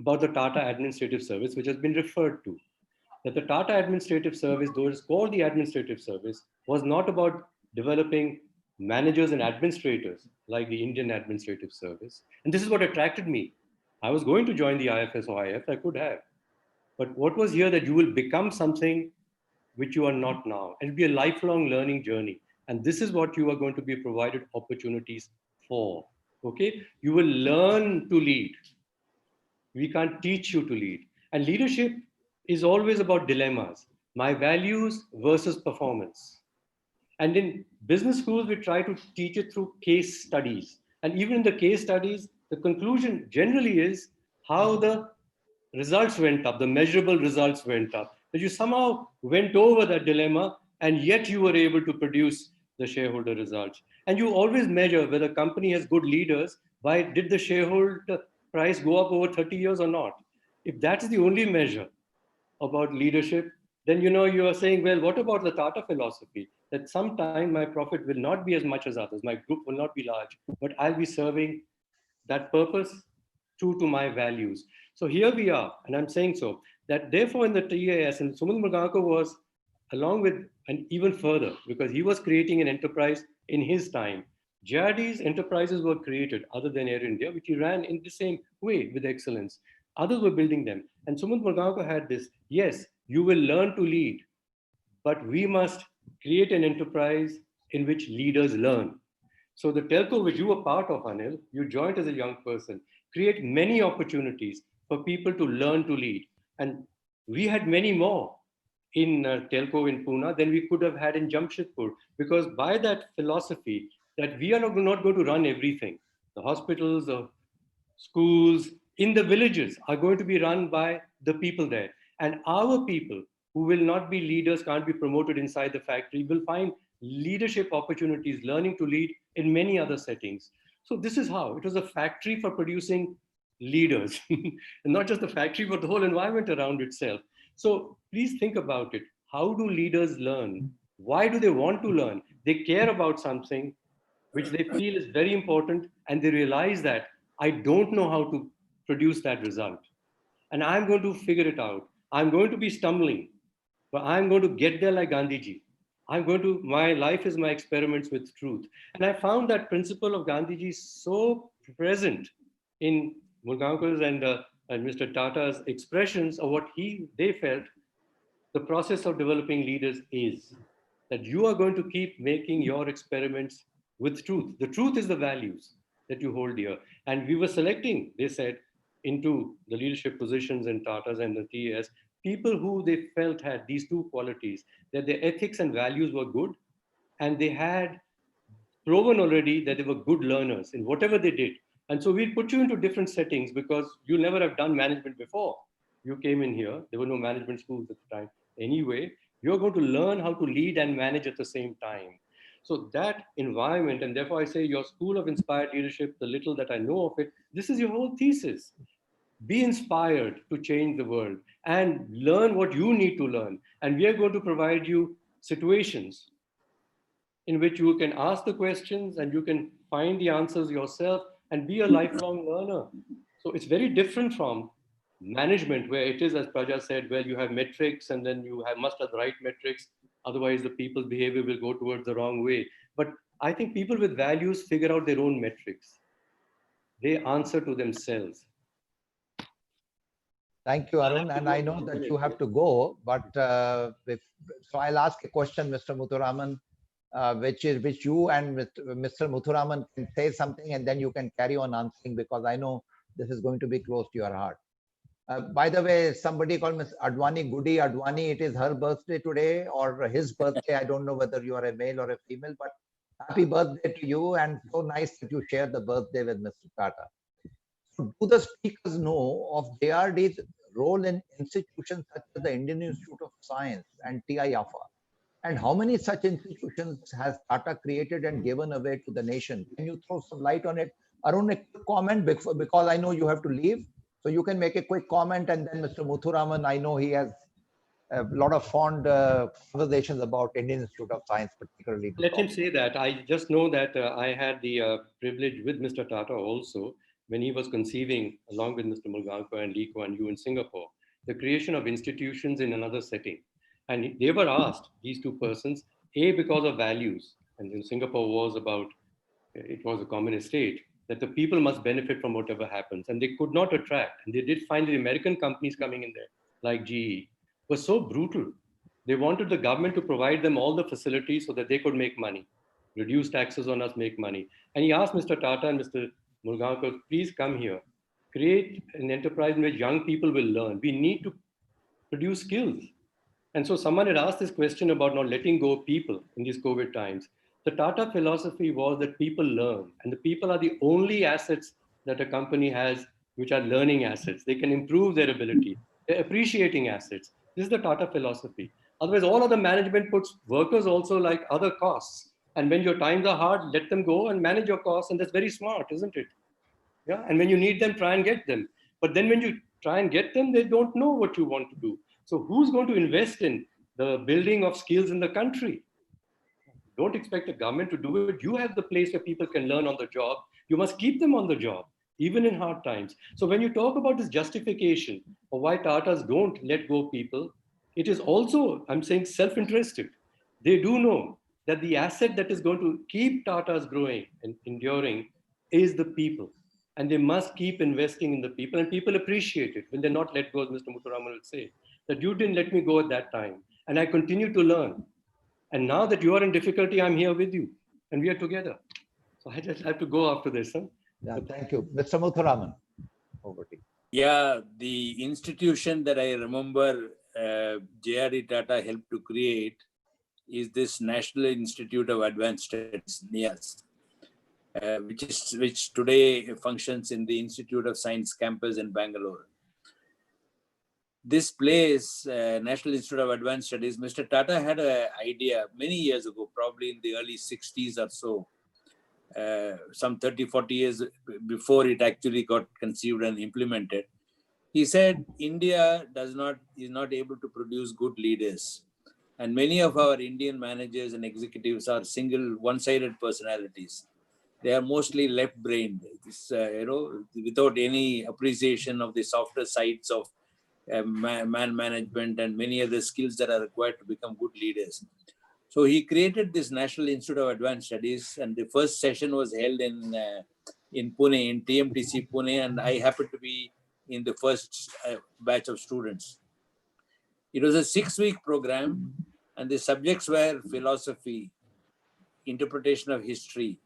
about the Tata Administrative Service, which has been referred to. That the Tata Administrative Service, though it's called the Administrative Service, was not about developing managers and administrators like the Indian Administrative Service. And this is what attracted me. I was going to join the IFS or IF, I could have. But what was here that you will become something which you are not now. It'll be a lifelong learning journey. And this is what you are going to be provided opportunities for. Okay? You will learn to lead. We can't teach you to lead. And leadership is always about dilemmas. My values versus performance. And in business schools, we try to teach it through case studies. And even in the case studies, the conclusion generally is how the results went up, the measurable results went up. that you somehow went over that dilemma and yet you were able to produce the shareholder results. And you always measure whether a company has good leaders by did the shareholder price go up over 30 years or not. If that's the only measure about leadership, then you are saying, well, what about the Tata philosophy? That sometime my profit will not be as much as others, my group will not be large, but I'll be serving that purpose true to my values. So here we are, and I'm saying so, that therefore in the TAS, and Sumant Murgaonkar was along with, and even further, because he was creating an enterprise in his time. J.R.D's enterprises were created other than Air India, which he ran in the same way with excellence. Others were building them. And Sumant Murgaonkar had this, yes, you will learn to lead, but we must create an enterprise in which leaders learn. So the telco which you were part of, Anil, you joined as a young person, create many opportunities for people to learn to lead. And we had many more in telco in Pune than we could have had in Jamshedpur, because by that philosophy that we are not going to run everything. The hospitals, the schools in the villages are going to be run by the people there. And our people who will not be leaders, can't be promoted inside the factory, will find leadership opportunities, learning to lead in many other settings. So this is how it was a factory for producing leaders, and not just the factory, but the whole environment around itself. So please think about it. How do leaders learn? Why do they want to learn? They care about something which they feel is very important, and they realize that I don't know how to produce that result. And I'm going to figure it out. I'm going to be stumbling, but I'm going to get there like Gandhiji. My life is my experiments with truth. And I found that principle of Gandhiji so present in Murgaonkar's and Mr. Tata's expressions of what they felt the process of developing leaders is that you are going to keep making your experiments with truth. The truth is the values that you hold dear. And we were selecting, they said, into the leadership positions in Tatas and the TAS, people who they felt had these two qualities, that their ethics and values were good, and they had proven already that they were good learners in whatever they did. And so we'll put you into different settings because you never have done management before. You came in here, there were no management schools at the time. Anyway, you're going to learn how to lead and manage at the same time. So that environment, and therefore I say your school of inspired leadership, the little that I know of it, this is your whole thesis. Be inspired to change the world and learn what you need to learn. And we are going to provide you situations in which you can ask the questions and you can find the answers yourself and be a lifelong learner. So it's very different from management, where it is, as Praja said, where you have metrics and then you must have the right metrics. Otherwise, the people's behavior will go towards the wrong way. But I think people with values figure out their own metrics. They answer to themselves. Thank you, Arun. And I know that you have to go, but so I'll ask a question, Mr. Muthuraman, which you and Mr. Muthuraman can say something, and then you can carry on answering, because I know this is going to be close to your heart. By the way, somebody called Ms. Advani, Goody Advani, it is her birthday today or his birthday. I don't know whether you are a male or a female, but happy birthday to you, and so nice that you share the birthday with Mr. Tata. So do the speakers know of J.R.D's role in institutions such as the Indian Institute of Science and TIAFA? And how many such institutions has Tata created and given away to the nation? Can you throw some light on it? Arun, a quick comment, because I know you have to leave. So you can make a quick comment, and then Mr. Muthuraman, I know he has a lot of fond conversations about Indian Institute of Science, particularly. Let him say that. I just know that I had the privilege with Mr. Tata also when he was conceiving, along with Mr. Murgaonkar and Lee Kuan Yew in Singapore, the creation of institutions in another setting. And they were asked, these two persons, A, because of values, and in Singapore it was a communist state, that the people must benefit from whatever happens. And they could not attract. And they did find the American companies coming in there, like GE, were so brutal. They wanted the government to provide them all the facilities so that they could make money, reduce taxes on us, make money. And he asked Mr. Tata and Mr. Murgaonkar, please come here, create an enterprise in which young people will learn. We need to produce skills. And so someone had asked this question about not letting go of people in these COVID times. The Tata philosophy was that people learn, and the people are the only assets that a company has, which are learning assets. They can improve their ability. They're appreciating assets. This is the Tata philosophy. Otherwise, all other management puts workers also like other costs. And when your times are hard, let them go and manage your costs. And that's very smart, isn't it? Yeah. And when you need them, try and get them. But then when you try and get them, they don't know what you want to do. So who's going to invest in the building of skills in the country? Don't expect the government to do it. You have the place where people can learn on the job. You must keep them on the job, even in hard times. So when you talk about this justification of why Tatas don't let go people, it is also, I'm saying, self-interested. They do know that the asset that is going to keep Tatas growing and enduring is the people. And they must keep investing in the people. And people appreciate it when they're not let go, as Mr. Muthuraman will say, that you didn't let me go at that time. And I continue to learn. And now that you are in difficulty, I'm here with you and we are together. So I just have to go after this. Huh? Yeah, thank you. Mr. Muthuraman, over to you. Yeah, the institution that I remember J.R.D. Tata helped to create is this National Institute of Advanced Studies, NIAS, which today functions in the Institute of Science campus in Bangalore. This place, National Institute of Advanced Studies, Mr. Tata had an idea many years ago, probably in the early 60s or so, some 30, 40 years before it actually got conceived and implemented. He said, India is not able to produce good leaders. And many of our Indian managers and executives are single, one-sided personalities. They are mostly left-brained, without any appreciation of the softer sides of man management and many other skills that are required to become good leaders. So he created this National Institute of Advanced Studies, and the first session was held in Pune, in TMTC Pune, and I happened to be in the first batch of students. It was a 6-week program, and the subjects were philosophy, interpretation of history,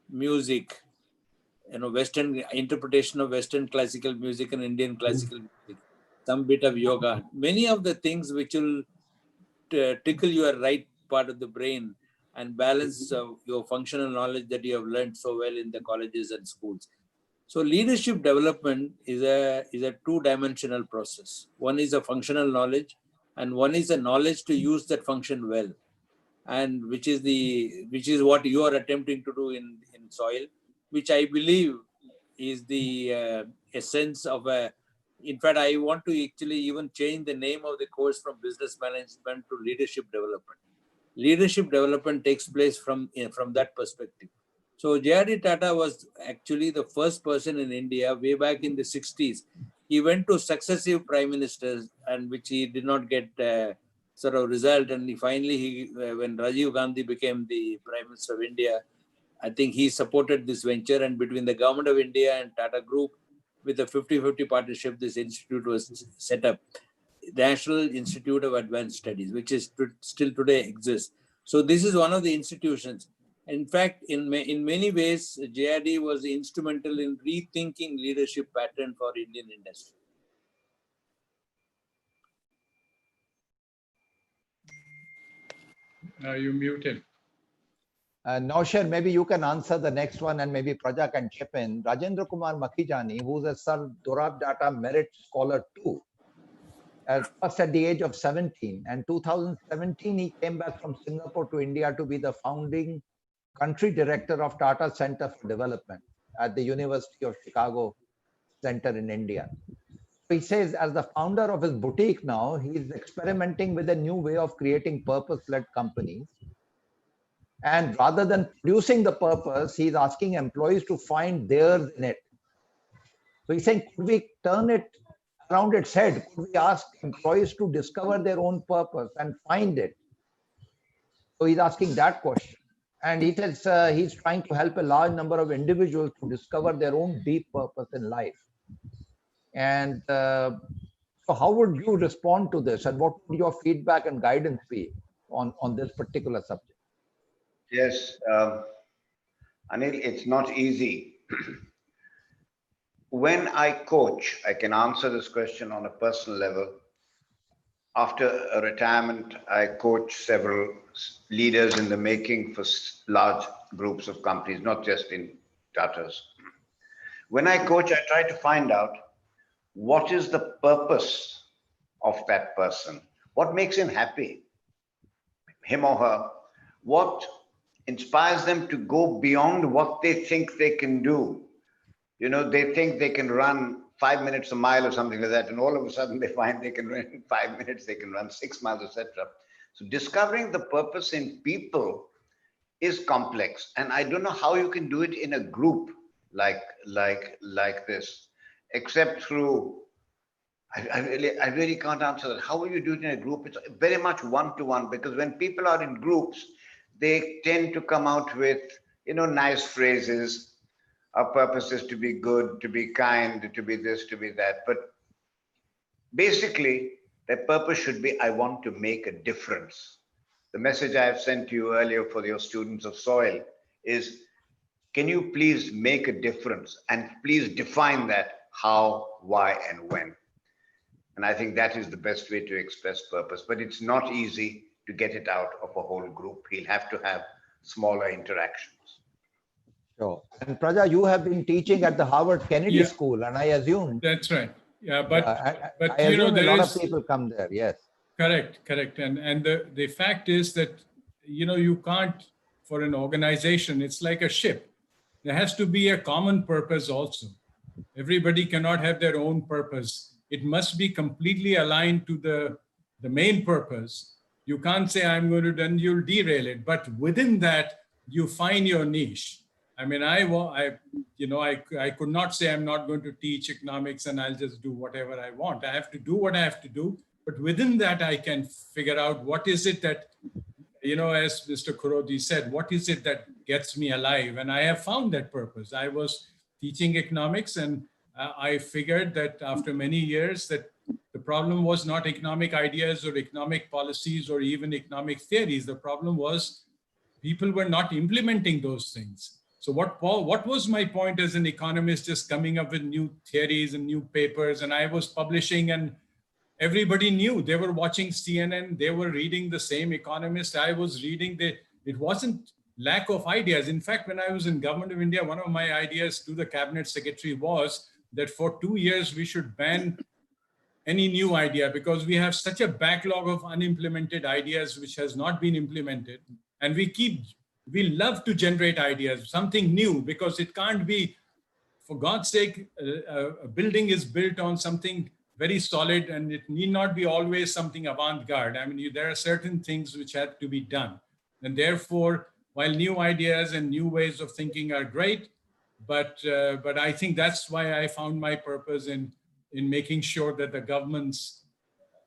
music, Western interpretation of Western classical music and Indian classical music, some bit of yoga, many of the things which will tickle your right part of the brain and balance your functional knowledge that you have learned so well in the colleges and schools. So leadership development is a two-dimensional process. One is a functional knowledge, and one is a knowledge to use that function well, and which is what you are attempting to do in Soil, which I believe is the essence of a. In fact, I want to actually even change the name of the course from business management to leadership development. Leadership development takes place from that perspective. So J.R.D. Tata was actually the first person in India way back in the 60s. He went to successive prime ministers, and which he did not get sort of result. And finally, when Rajiv Gandhi became the Prime Minister of India, I think he supported this venture, and between the Government of India and Tata Group, with a 50-50 partnership, this institute was set up, National Institute of Advanced Studies, which is still today exists. So this is one of the institutions. In fact, in many ways, J.R.D. was instrumental in rethinking leadership pattern for Indian industry. You muted. Nawshir, maybe you can answer the next one, and maybe Praja can chip in. Rajendra Kumar Makhijani, who's a Sir Dorab Data Merit Scholar too, first at the age of 17. And 2017, he came back from Singapore to India to be the founding country director of Tata Center for Development at the University of Chicago Center in India. He says, as the founder of his boutique now, he is experimenting with a new way of creating purpose-led companies. And rather than producing the purpose, he's asking employees to find theirs in it. So he's saying, could we turn it around its head? Could we ask employees to discover their own purpose and find it? So he's asking that question. And he says he's trying to help a large number of individuals to discover their own deep purpose in life. And so how would you respond to this? And what would your feedback and guidance be on this particular subject? Yes, Anil, it's not easy. When I coach, I can answer this question on a personal level. After a retirement, I coach several leaders in the making for large groups of companies, not just in Tatas. When I coach, I try to find out what is the purpose of that person. What makes him happy, him or her? What inspires them to go beyond what they think they can do? You know, they think they can run 5 minutes a mile or something like that, and all of a sudden they find they can run in 5 minutes, they can run 6 miles, etc. So discovering the purpose in people is complex, and I don't know how you can do it in a group like this, except through. I really can't answer that. How will you do it in a group? It's very much one-to-one, because when people are in groups, they tend to come out with, nice phrases. Our purpose is to be good, to be kind, to be this, to be that. But basically, their purpose should be, I want to make a difference. The message I have sent to you earlier for your students of soil is, can you please make a difference? And please define that how, why, and when. And I think that is the best way to express purpose. But it's not easy to get it out of a whole group. He'll have to have smaller interactions. Sure. And Praja, you have been teaching at the Harvard Kennedy School, and I assume that's right. Yeah, but I assume a lot of people come there. Yes. Correct. And the fact is that, you can't, for an organization, it's like a ship. There has to be a common purpose also. Everybody cannot have their own purpose. It must be completely aligned to the main purpose. You can't say, I'm going to, then you'll derail it. But within that, you find your niche. I mean, I could not say I'm not going to teach economics and I'll just do whatever I want. I have to do what I have to do. But within that, I can figure out what is it that, as Mr. Khurody said, what is it that gets me alive? And I have found that purpose. I was teaching economics, and I figured that after many years that the problem was not economic ideas or economic policies or even economic theories. The problem was people were not implementing those things. So what was my point as an economist, just coming up with new theories and new papers, and I was publishing, and everybody knew. They were watching CNN, they were reading the same economist I was reading. It wasn't lack of ideas. In fact, when I was in Government of India, one of my ideas to the Cabinet Secretary was that for 2 years, we should ban any new idea, because we have such a backlog of unimplemented ideas which has not been implemented. And we love to generate ideas, something new, because it can't be, for God's sake, a building is built on something very solid, and it need not be always something avant-garde. I mean, there are certain things which have to be done. And therefore, while new ideas and new ways of thinking are great, but I think that's why I found my purpose in making sure that the governments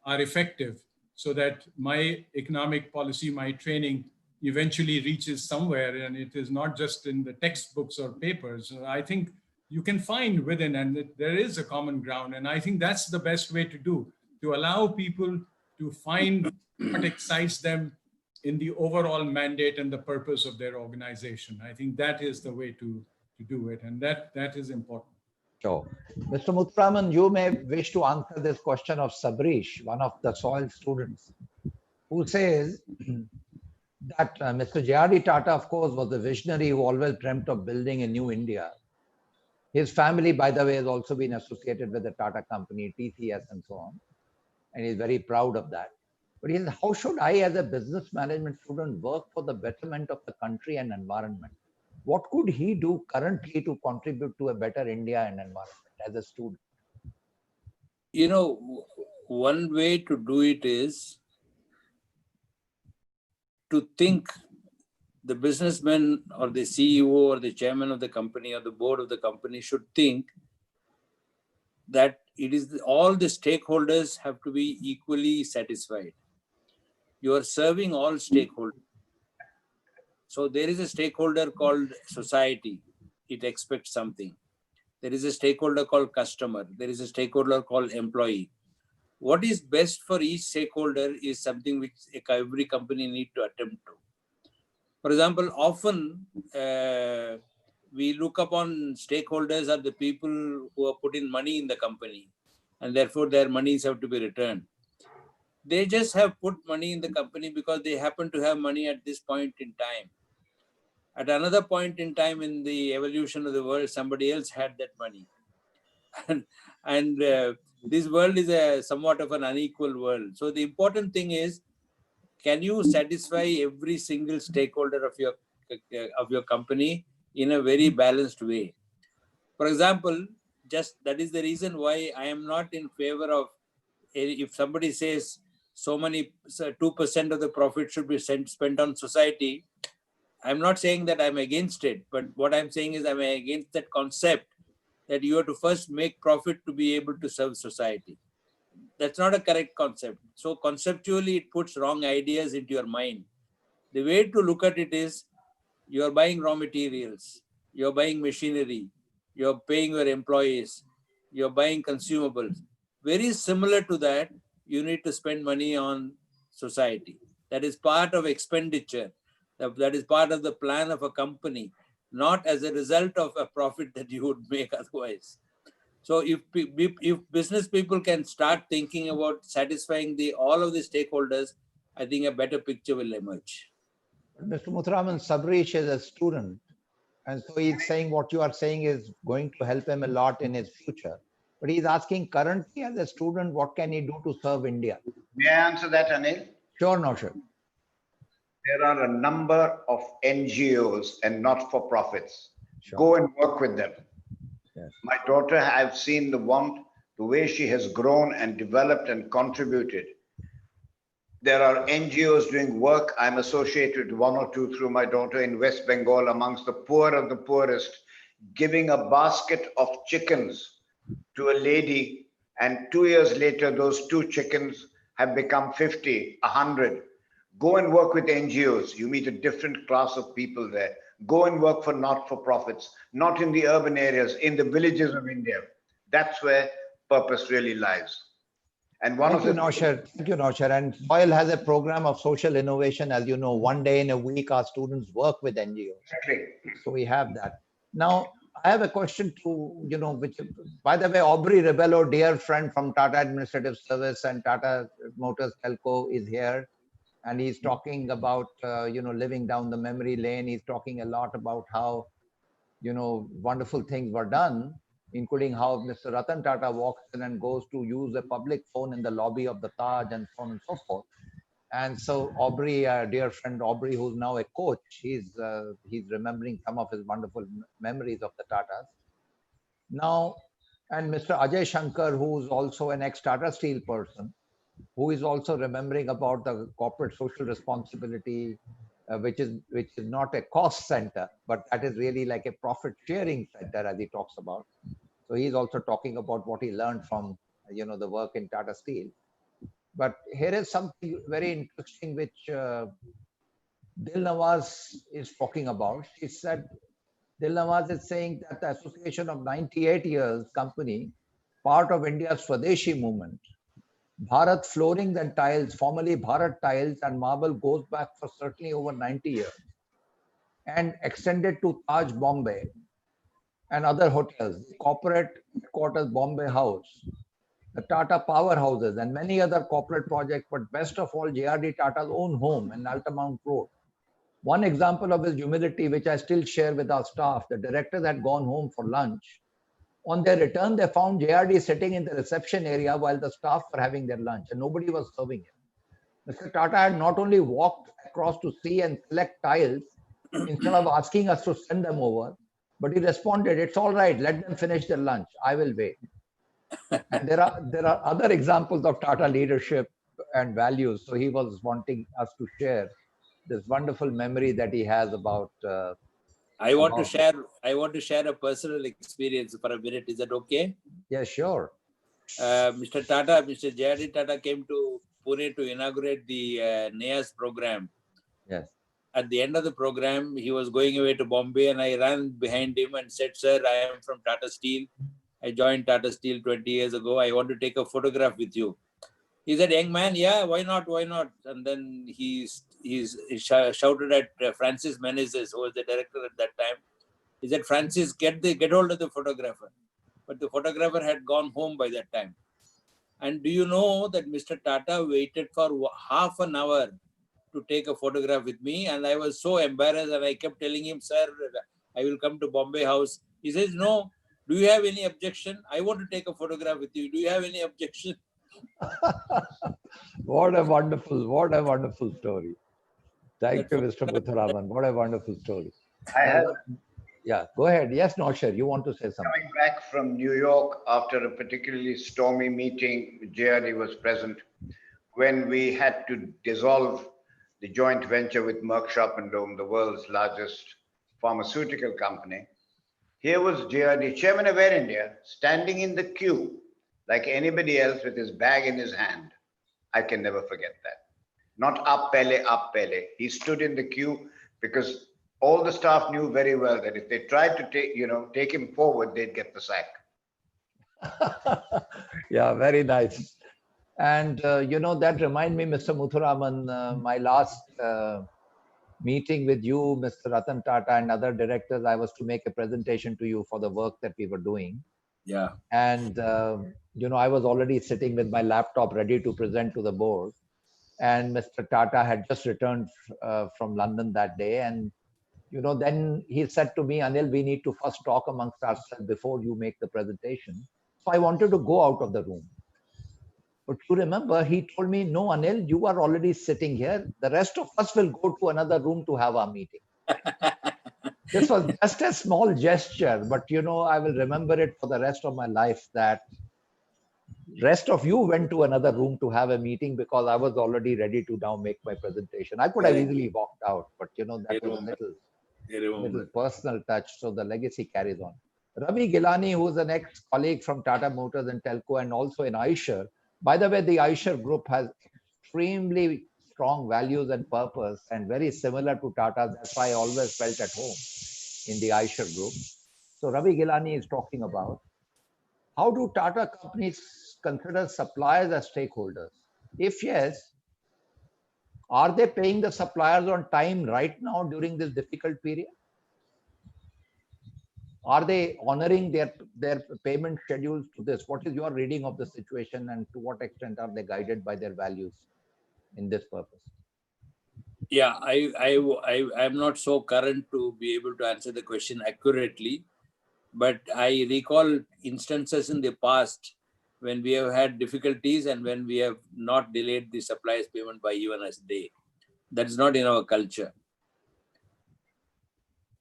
are effective, so that my economic policy, my training eventually reaches somewhere, and it is not just in the textbooks or papers. I think you can find within, and there is a common ground. And I think that's the best way to allow people to find what excites them in the overall mandate and the purpose of their organization. I think that is the way to do it, and that is important. Sure. Mr. Muthuraman, you may wish to answer this question of Sabrish, one of the soil students, who says that Mr. J.R.D. Tata, of course, was a visionary who always dreamt of building a new India. His family, by the way, has also been associated with the Tata company, TCS, and so on. And he's very proud of that. But he says, how should I, as a business management student, work for the betterment of the country and environment? What could he do currently to contribute to a better India and environment as a student? One way to do it is to think. The businessman or the CEO or the chairman of the company or the board of the company should think that it is all the stakeholders have to be equally satisfied. You are serving all stakeholders. So there is a stakeholder called society. It expects something. There is a stakeholder called customer. There is a stakeholder called employee. What is best for each stakeholder is something which every company needs to attempt to. For example, often we look upon stakeholders are the people who are putting money in the company, and therefore their monies have to be returned. They just have put money in the company because they happen to have money at this point in time. At another point in time in the evolution of the world, somebody else had that money. and this world is a somewhat of an unequal world. So the important thing is, can you satisfy every single stakeholder of your company in a very balanced way? For example, just that is the reason why I am not in favor of, if somebody says so many 2% of the profit should be spent on society. I'm not saying that I'm against it, but what I'm saying is I'm against that concept that you have to first make profit to be able to serve society. That's not a correct concept. So conceptually, it puts wrong ideas into your mind. The way to look at it is, you're buying raw materials, you're buying machinery, you're paying your employees, you're buying consumables. Very similar to that, you need to spend money on society. That is part of expenditure. That is part of the plan of a company, not as a result of a profit that you would make otherwise. So if business people can start thinking about satisfying all of the stakeholders, I think a better picture will emerge. Mr. Muthuraman, Sabrish is a student, and so he's saying what you are saying is going to help him a lot in his future. But he's asking currently as a student, what can he do to serve India? May I answer that, Anil? Sure, Nawshir. There are a number of NGOs and not-for-profits. Sure. Go and work with them. Yes. My daughter, I've seen the way she has grown and developed and contributed. There are NGOs doing work. I'm associated with one or two through my daughter in West Bengal, amongst the poor of the poorest, giving a basket of chickens to a lady. And 2 years later, those 2 chickens have become 50, 100. Go and work with NGOs. You meet a different class of people there. Go and work for not-for-profits, not in the urban areas, in the villages of India. That's where purpose really lies. And Thank you, Nawshir. And SOIL has a program of social innovation. As you know, one day in a week, our students work with NGOs. Exactly. So we have that. Now, I have a question to, which, by the way, Aubrey Rebello, dear friend from Tata Administrative Service and Tata Motors Telco, is here. And he's talking about, living down the memory lane. He's talking a lot about how, wonderful things were done, including how Mr. Ratan Tata walks in and goes to use a public phone in the lobby of the Taj and so on and so forth. And so Aubrey, dear friend Aubrey, who's now a coach, he's remembering some of his wonderful memories of the Tatas. Now, and Mr. Ajay Shankar, who's also an ex-Tata Steel person, who is also remembering about the corporate social responsibility, which is not a cost center, but that is really like a profit sharing center, as he talks about. So he's also talking about what he learned from the work in Tata Steel. But here is something very interesting which Dil Nawaz is talking about. She said, Dil Nawaz is saying that the association of 98 years company, part of India's Swadeshi movement, Bharat Floorings and Tiles, formerly Bharat Tiles and Marble, goes back for certainly over 90 years and extended to Taj Bombay and other hotels, corporate headquarters Bombay House, the Tata powerhouses and many other corporate projects, but best of all, J.R.D. Tata's own home in Altamount Road. One example of his humility, which I still share with our staff, the directors had gone home for lunch. On their return, they found J.R.D. sitting in the reception area while the staff were having their lunch, and nobody was serving him. Mr. Tata had not only walked across to see and select tiles, instead of asking us to send them over, but he responded, "It's all right, let them finish their lunch. I will wait." And there are other examples of Tata leadership and values. So he was wanting us to share this wonderful memory that he has about. I want to share a personal experience for a minute. Is that okay? Yeah, sure. Mr. J.R.D. Tata came to Pune to inaugurate the NEAS program. Yes. At the end of the program, he was going away to Bombay, and I ran behind him and said, "Sir, I am from Tata Steel. I joined Tata Steel 20 years ago. I want to take a photograph with you." He said, "Young man, yeah, why not? Why not?" And then he shouted at Francis Menezes, who was the director at that time. He said, "Francis, get hold of the photographer." But the photographer had gone home by that time. And do you know that Mr. Tata waited for half an hour to take a photograph with me? And I was so embarrassed, and I kept telling him, "Sir, I will come to Bombay House." He says, "No, Do you have any objection? I want to take a photograph with you. Do you have any objection? What a wonderful story. Thank you, Mr. Muthuraman. What a wonderful story. I have Yeah, go ahead. Yes, Nawshir, you want to say something? coming back from New York after a particularly stormy meeting, J.R.D. was present when we had to dissolve the joint venture with Merck Sharp and Dohme, the world's largest pharmaceutical company. Here was J.R.D., chairman of Air India, standing in the queue like anybody else with his bag in his hand. I can never forget that. Not up pele. He stood in the queue because all the staff knew very well that if they tried to take him forward, they'd get the sack. Yeah, very nice. And that remind me, Mr. Muthuraman, my last meeting with you, Mr. Ratan Tata and other directors, I was to make a presentation to you for the work that we were doing. Yeah. And I was already sitting with my laptop ready to present to the board. And Mr. Tata had just returned from London that day. And then he said to me, Anil, we need to first talk amongst ourselves before you make the presentation. So I wanted to go out of the room. But you remember, he told me, no, Anil, you are already sitting here. The rest of us will go to another room to have our meeting. This was just a small gesture, but I will remember it for the rest of my life that rest of you went to another room to have a meeting because I was already ready to now make my presentation. I could have easily walked out, but that was a little personal touch. So the legacy carries on. Ravi Gilani, who is an ex-colleague from Tata Motors and Telco and also in Eicher. By the way, the Eicher Group has extremely strong values and purpose and very similar to Tata. That's why I always felt at home in the Eicher Group. So Ravi Gilani is talking about how do Tata companies consider suppliers as stakeholders? If yes, are they paying the suppliers on time right now during this difficult period? Are they honoring their payment schedules to this? What is your reading of the situation and to what extent are they guided by their values in this purpose? Yeah, I'm not so current to be able to answer the question accurately, but I recall instances in the past when we have had difficulties and when we have not delayed the suppliers' payment by even a day. That's not in our culture.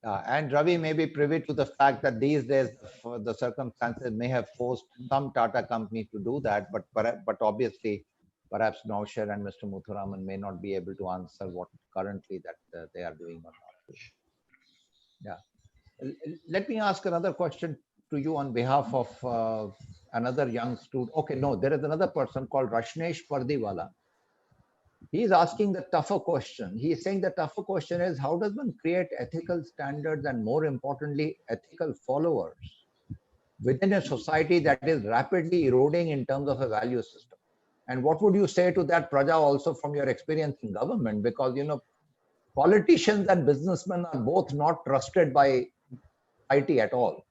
And Ravi may be privy to the fact that these days the circumstances may have forced some Tata companies to do that, but obviously perhaps Nawshir and Mr. Muthuraman may not be able to answer what currently that they are doing or not. Yeah. Let me ask another question to you on behalf of another young student. Okay, no, there is another person called Rashnesh Pardiwala. He's asking the tougher question. He's saying the tougher question is how does one create ethical standards and more importantly, ethical followers within a society that is rapidly eroding in terms of a value system? And what would you say to that, Praja, also from your experience in government? Because, politicians and businessmen are both not trusted by society at all.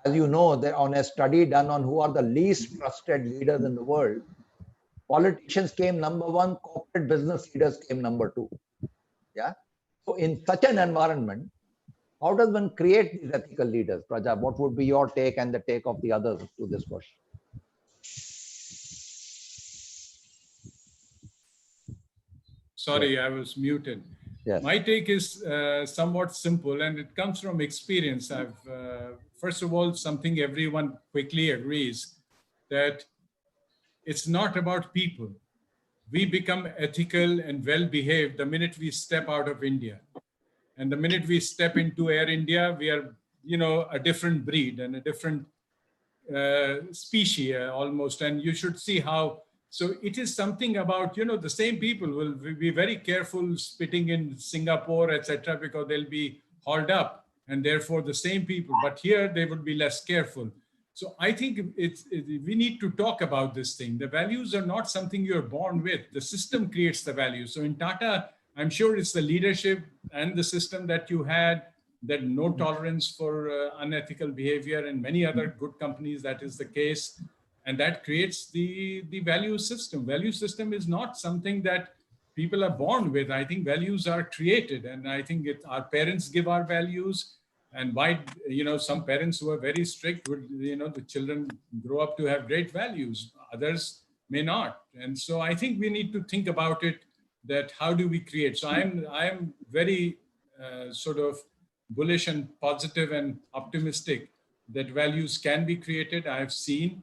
As you know, on a study done on who are the least trusted leaders in the world, politicians came number one, corporate business leaders came number two. Yeah. So in such an environment, how does one create these ethical leaders? Praja, what would be your take and the take of the others to this question? Sorry, I was muted. Yes. My take is somewhat simple and it comes from experience. First of all, something everyone quickly agrees that it's not about people. We become ethical and well-behaved the minute we step out of India. And the minute we step into Air India, we are, a different breed and a different species almost. And you should see how, so it is something about, the same people will be very careful spitting in Singapore, etc., because they'll be hauled up. And therefore the same people, but here they would be less careful. So I think we need to talk about this thing. The values are not something you're born with. The system creates the values. So in Tata, I'm sure it's the leadership and the system that you had, that no tolerance for unethical behavior, and many other good companies, that is the case. And that creates the value system. Value system is not something that people are born with. I think values are created. And I think our parents give our values. And why, some parents who are very strict would, the children grow up to have great values, others may not. And so I think we need to think about it, that how do we create? So I'm very sort of bullish and positive and optimistic that values can be created. I've seen,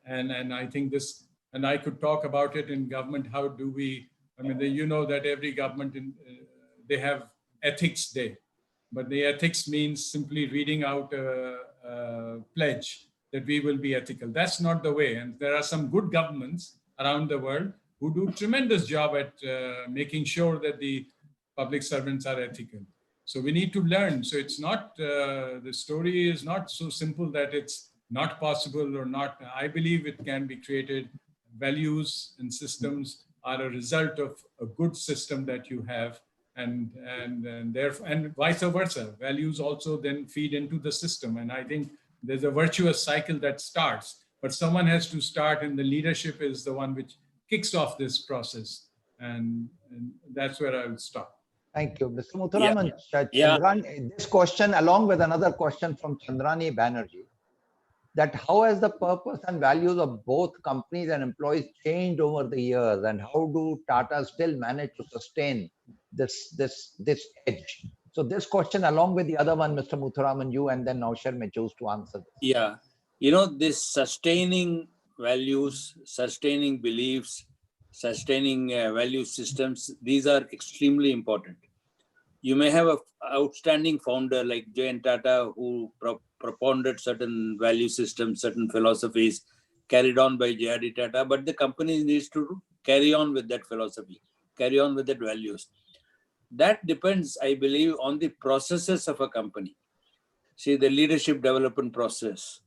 and I think this, and I could talk about it in government. How do we, that every government, they have ethics day, but the ethics means simply reading out a pledge that we will be ethical. That's not the way. And there are some good governments around the world who do tremendous job at making sure that the public servants are ethical. So we need to learn. So it's not, the story is not so simple that it's not possible or not. I believe it can be created. Values and systems are a result of a good system that you have, and therefore, and vice versa. Values also then feed into the system. And I think there's a virtuous cycle that starts, but someone has to start, and the leadership is the one which kicks off this process. And that's where I will stop. Thank you. Mr. Yeah. Muthuraman, Yeah. This question, along with another question from Chandrani Banerjee, that how has the purpose and values of both companies and employees changed over the years, and how do Tata still manage to sustain this edge? So this question, along with the other one, Mr. Muthuraman, you and then Nawshir may choose to answer this. Yeah. This sustaining values, sustaining beliefs, sustaining value systems, these are extremely important. You may have an outstanding founder like J.R.D. Tata who propounded certain value systems, certain philosophies carried on by J.R.D. Tata, but the company needs to carry on with that philosophy, carry on with that values. That depends, I believe, on the processes of a company. See, the leadership development process,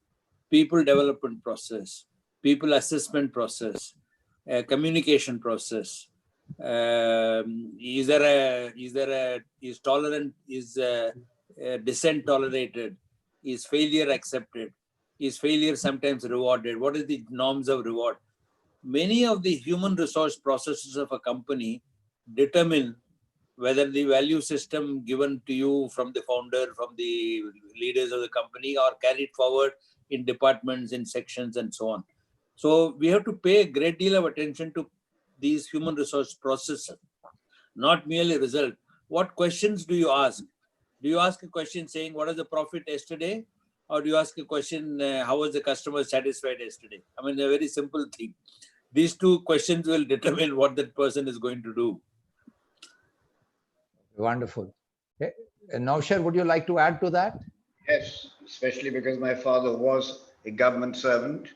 people development process, people assessment process, communication process. Is dissent tolerated? Is failure accepted? Is failure sometimes rewarded? What is the norms of reward? Many of the human resource processes of a company determine whether the value system given to you from the founder, from the leaders of the company, are carried forward in departments, in sections, and so on. So we have to pay a great deal of attention to these human resource processes, not merely result. What questions do you ask? Do you ask a question saying, what is the profit yesterday? Or do you ask a question, how was the customer satisfied yesterday? I mean, a very simple thing. These two questions will determine what that person is going to do. Wonderful. Okay. Nawshir, would you like to add to that? Yes, especially because my father was a government servant.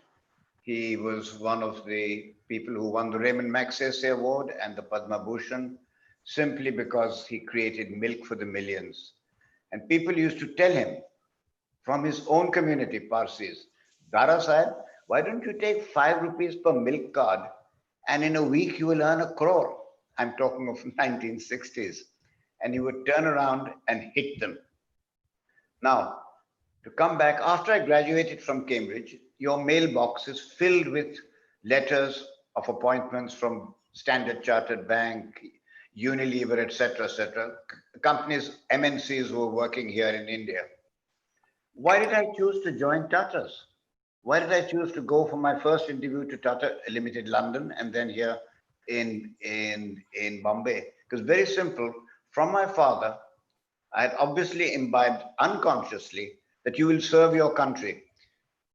He was one of the people who won the Raymond Magsaysay Award and the Padma Bhushan simply because he created milk for the millions. And people used to tell him from his own community, Parsis, Dara Sahib, why don't you take 5 rupees per milk card and in a week you will earn 1 crore. I'm talking of 1960s. And he would turn around and hit them. Now, to come back, after I graduated from Cambridge, your mailbox is filled with letters of appointments from Standard Chartered Bank, Unilever, etc., companies, MNCs who are working here in India. Why did I choose to join Tata's? Why did I choose to go for my first interview to Tata Limited London and then here in Bombay? Because very simple, from my father, I had obviously imbibed unconsciously that you will serve your country.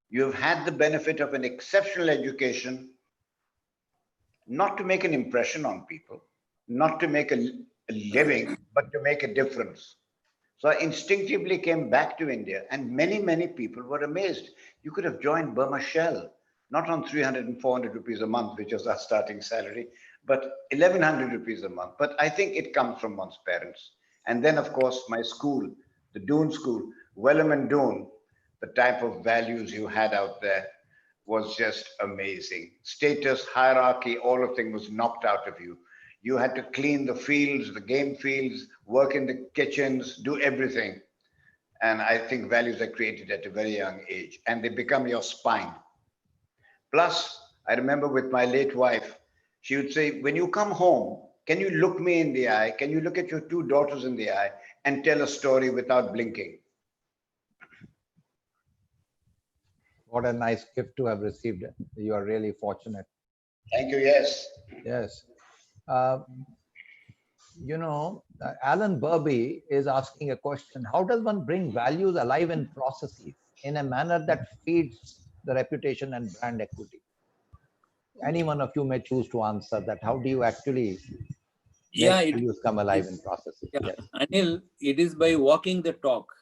You have had the benefit of an exceptional education, not to make an impression on people, not to make a living, but to make a difference. So I instinctively came back to India, and many people were amazed. You could have joined Burma Shell, not on 300 and 400 rupees a month, which was our starting salary, but 1100 rupees a month. But I think it comes from one's parents. And then, of course, my school, the Doon School, Wellham and Doon, the type of values you had out there was just amazing. Status, hierarchy, all of things was knocked out of you. You had to clean the fields, the game fields, work in the kitchens, do everything. And I think values are created at a very young age, and they become your spine. Plus, I remember with my late wife, she would say, when you come home, can you look me in the eye? Can you look at your 2 daughters in the eye and tell a story without blinking? What a nice gift to have received. You are really fortunate. Thank you. Yes. Yes. Uh, Alan Burby is asking a question. How does one bring values alive in processes in a manner that feeds the reputation and brand equity? Any one of you may choose to answer that. How do you actually make Yeah, values come alive is. in processes? Yeah, Yes. Anil, it is by walking the talk.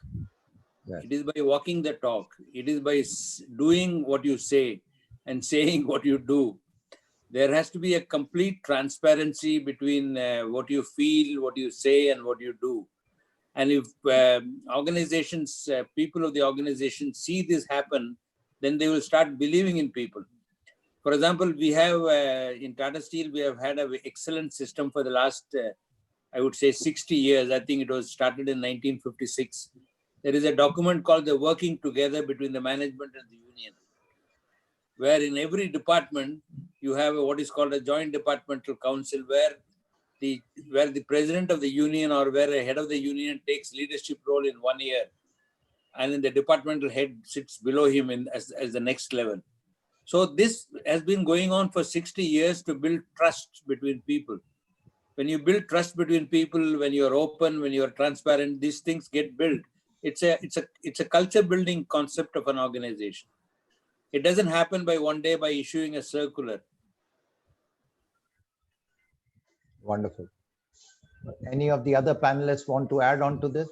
Yes. It is by walking the talk. It is by doing what you say and saying what you do. There has to be a complete transparency between what you feel, what you say, and what you do. And if organizations, people of the organization see this happen, then they will start believing in people. For example, we have in Tata Steel, we have had an excellent system for the last, I would say, 60 years. I think it was started in 1956. There is a document called the Working Together between the management and the union, where in every department you have what is called a joint departmental council, where the president of the union or where a head of the union takes leadership role in 1 year, and then the departmental head sits below him as the next level. So this has been going on for 60 years to build trust between people. When you build trust between people, when you're open, when you're transparent, these things get built. It's a culture building concept of an organization. It doesn't happen by one day by issuing a circular. Wonderful. Any of the other panelists want to add on to this?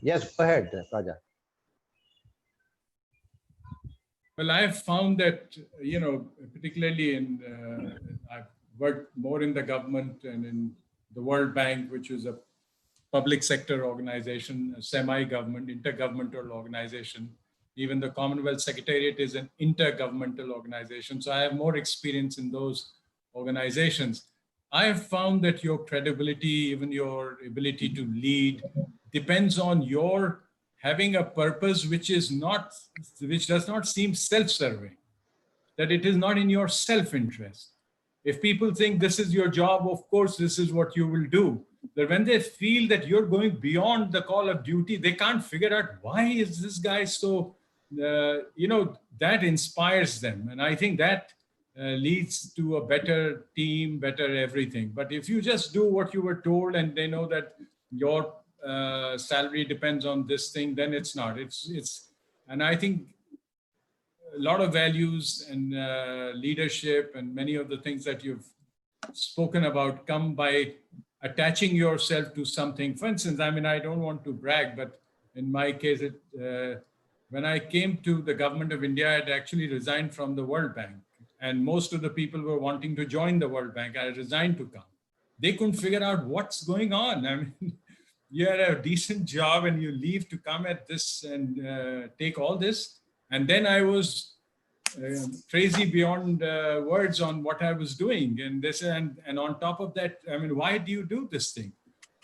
Yes, go ahead, Raja. Well, I've found that, particularly I've worked more in the government and in the World Bank, which is a public sector organization, a semi-government, intergovernmental organization. Even the Commonwealth Secretariat is an intergovernmental organization. So I have more experience in those organizations. I have found that your credibility, even your ability to lead, depends on your having a purpose which does not seem self-serving, that it is not in your self-interest. If people think this is your job, of course, this is what you will do. But when they feel that you're going beyond the call of duty, they can't figure out why is this guy so, that inspires them. And I think that leads to a better team, better everything. But if you just do what you were told and they know that your salary depends on this thing, then it's not. And I think a lot of values and leadership and many of the things that you've spoken about come by attaching yourself to something. For instance, I don't want to brag, but in my case, when I came to the government of India, I had actually resigned from the World Bank. And most of the people were wanting to join the World Bank. I resigned to come. They couldn't figure out what's going on. You had a decent job and you leave to come at this and take all this. And then I was crazy beyond words on what I was doing. And on top of that, why do you do this thing?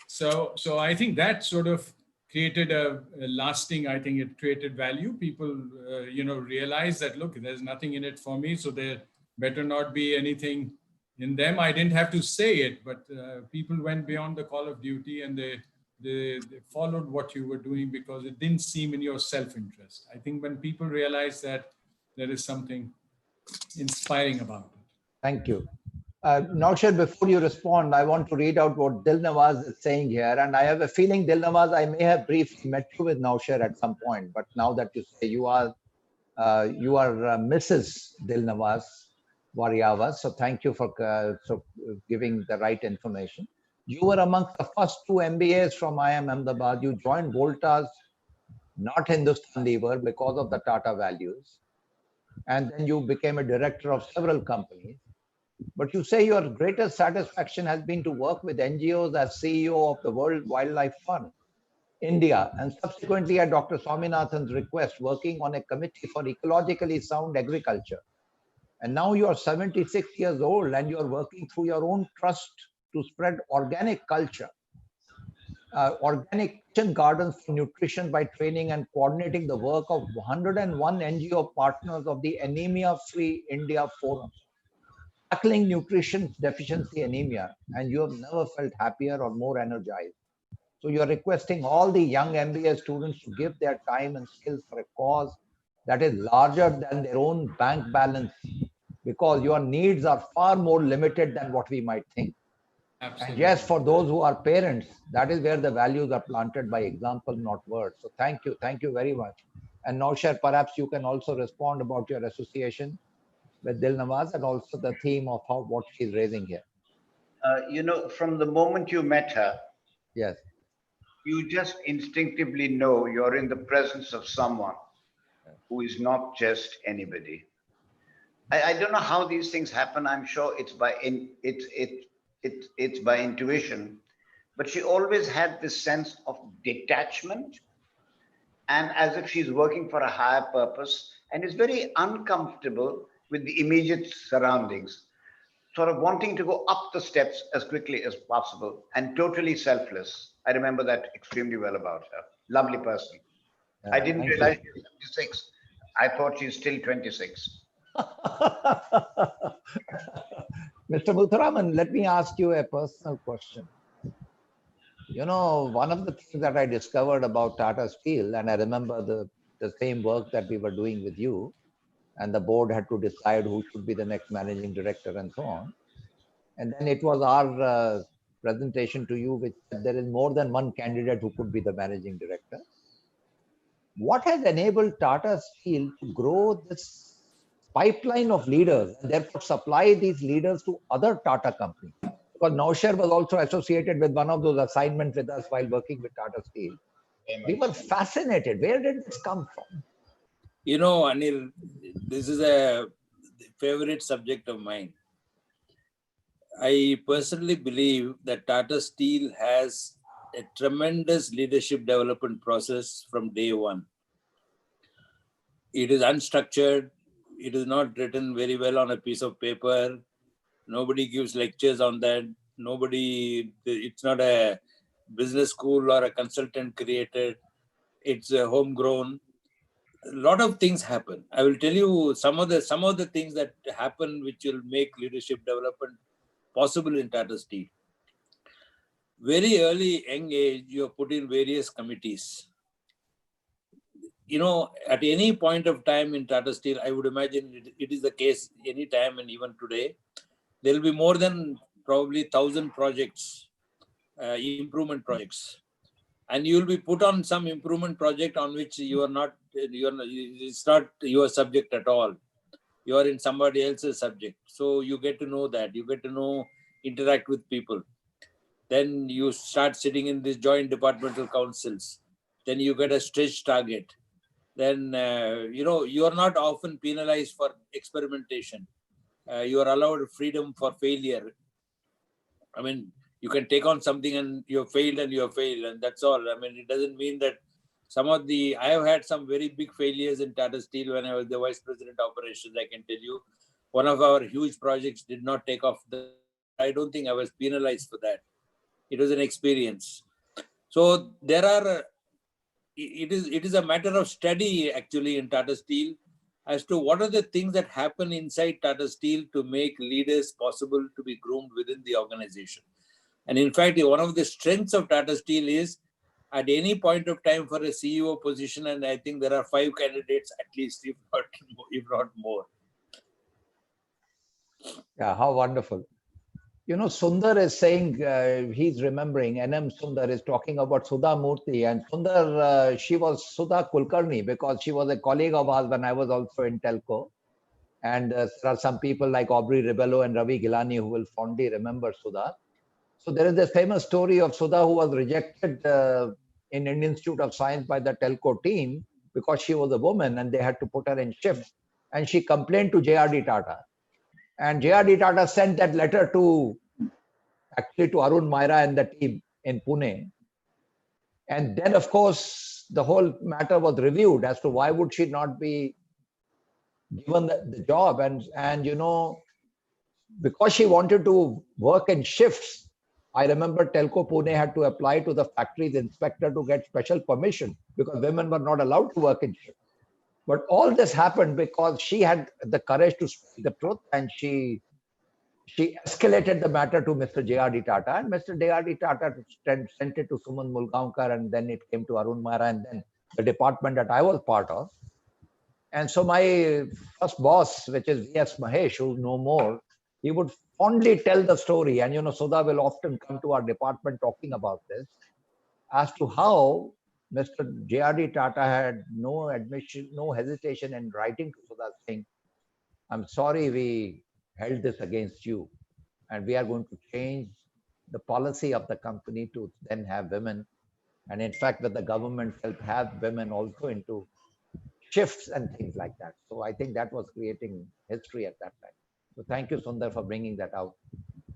So I think that sort of created a lasting, I think it created value. People, realize that, look, there's nothing in it for me, so there better not be anything in them. I didn't have to say it, but people went beyond the call of duty and they followed what you were doing because it didn't seem in your self-interest. I think when people realize that, there is something inspiring about it. Thank you. Nawshir, before you respond, I want to read out what Dilnawaz is saying here. And I have a feeling, Dilnawaz, I may have briefly met you with Nawshir at some point, but now that you say you are Mrs. Dilnawaz Waryawaz, so thank you for giving the right information. You were amongst the first 2 MBAs from IIM Ahmedabad. You joined Voltas, not Hindustan Lever, because of the Tata values. And then you became a director of several companies. But you say your greatest satisfaction has been to work with NGOs as CEO of the World Wildlife Fund, India, and subsequently at Dr. Swaminathan's request, working on a committee for ecologically sound agriculture. And now you are 76 years old and you are working through your own trust to spread organic culture, organic kitchen gardens for nutrition by training and coordinating the work of 101 NGO partners of the Anemia Free India Forum, tackling nutrition deficiency anemia, and you have never felt happier or more energized. So you're requesting all the young MBA students to give their time and skills for a cause that is larger than their own bank balance, because your needs are far more limited than what we might think. Absolutely. And yes, for those who are parents, that is where the values are planted by example, not words. So thank you very much. And Nawshir, perhaps you can also respond about your association with Dil Nawaz and also the theme of what she's raising here. From the moment you met her, Yes. you just instinctively know you're in the presence of someone who is not just anybody. I don't know how these things happen. I'm sure it's by intuition, but she always had this sense of detachment and as if she's working for a higher purpose and is very uncomfortable with the immediate surroundings, sort of wanting to go up the steps as quickly as possible and totally selfless. I remember that extremely well about her. Lovely person. I didn't Thank realize you. she's 76. I thought she's still 26. Mr. Muthuraman, let me ask you a personal question. One of the things that I discovered about Tata Steel, and I remember the same work that we were doing with you, and the board had to decide who should be the next managing director and so on. And then it was our presentation to you, which said there is more than one candidate who could be the managing director. What has enabled Tata Steel to grow this pipeline of leaders and therefore supply these leaders to other Tata companies? Because Nawshir was also associated with one of those assignments with us while working with Tata Steel. We were fascinated. Where did this come from? Anil, this is a favorite subject of mine. I personally believe that Tata Steel has a tremendous leadership development process from day one. It is unstructured. It is not written very well on a piece of paper. Nobody gives lectures on that. It's not a business school or a consultant created. It's a homegrown. A lot of things happen. I will tell you some of the things that happen which will make leadership development possible in Tata Steel. Very early young age, you are put in various committees. At any point of time in Tata Steel, I would imagine it is the case any time and even today, there will be more than probably 1,000 projects, improvement projects. And you will be put on some improvement project on which it's not your subject at all. You are in somebody else's subject. So you get to know that. You get to interact with people. Then you start sitting in these joint departmental councils. Then you get a stretch target. Then, you are not often penalized for experimentation. You are allowed freedom for failure. I mean, you can take on something and you have failed and that's all. I mean, it doesn't mean that I have had some very big failures in Tata Steel when I was the vice president operations. I can tell you, one of our huge projects did not take off. I don't think I was penalized for that. It was an experience. So it is a matter of study actually in Tata Steel as to what are the things that happen inside Tata Steel to make leaders possible to be groomed within the organization. And in fact, one of the strengths of Tata Steel is at any point of time for a CEO position, and I think there are 5 candidates at least, if not more. Yeah, how wonderful. Sundar is saying he's remembering, NM Sundar is talking about Sudha Murthy. And Sundar, she was Sudha Kulkarni because she was a colleague of ours when I was also in Telco. And there are some people like Aubrey Ribello and Ravi Gilani who will fondly remember Sudha. So there is this famous story of Sudha who was rejected in Indian Institute of Science by the Telco team because she was a woman and they had to put her in shifts. And she complained to J.R.D. Tata. And J.R.D. Tata sent that letter to Arun Maira and the team in Pune. And then, of course, the whole matter was reviewed as to why would she not be given the job. And because she wanted to work in shifts, I remember Telco Pune had to apply to the factory's inspector to get special permission because women were not allowed to work in shifts. But all this happened because she had the courage to speak the truth, and she escalated the matter to Mr. J.R.D. Tata, and Mr. J.R.D. Tata sent it to Suman Mulgaonkar, and then it came to Arun Maira, and then the department that I was part of. And so my first boss, which is V.S. Mahesh, who's no more, he would fondly tell the story. And, Sudha will often come to our department talking about this, as to how Mr. J.R.D. Tata had no admission, no hesitation in writing to Sudha saying, I'm sorry we held this against you. And we are going to change the policy of the company to then have women. And in fact, with the government help, have women also into shifts and things like that. So I think that was creating history at that time. So thank you, Sundar, for bringing that out.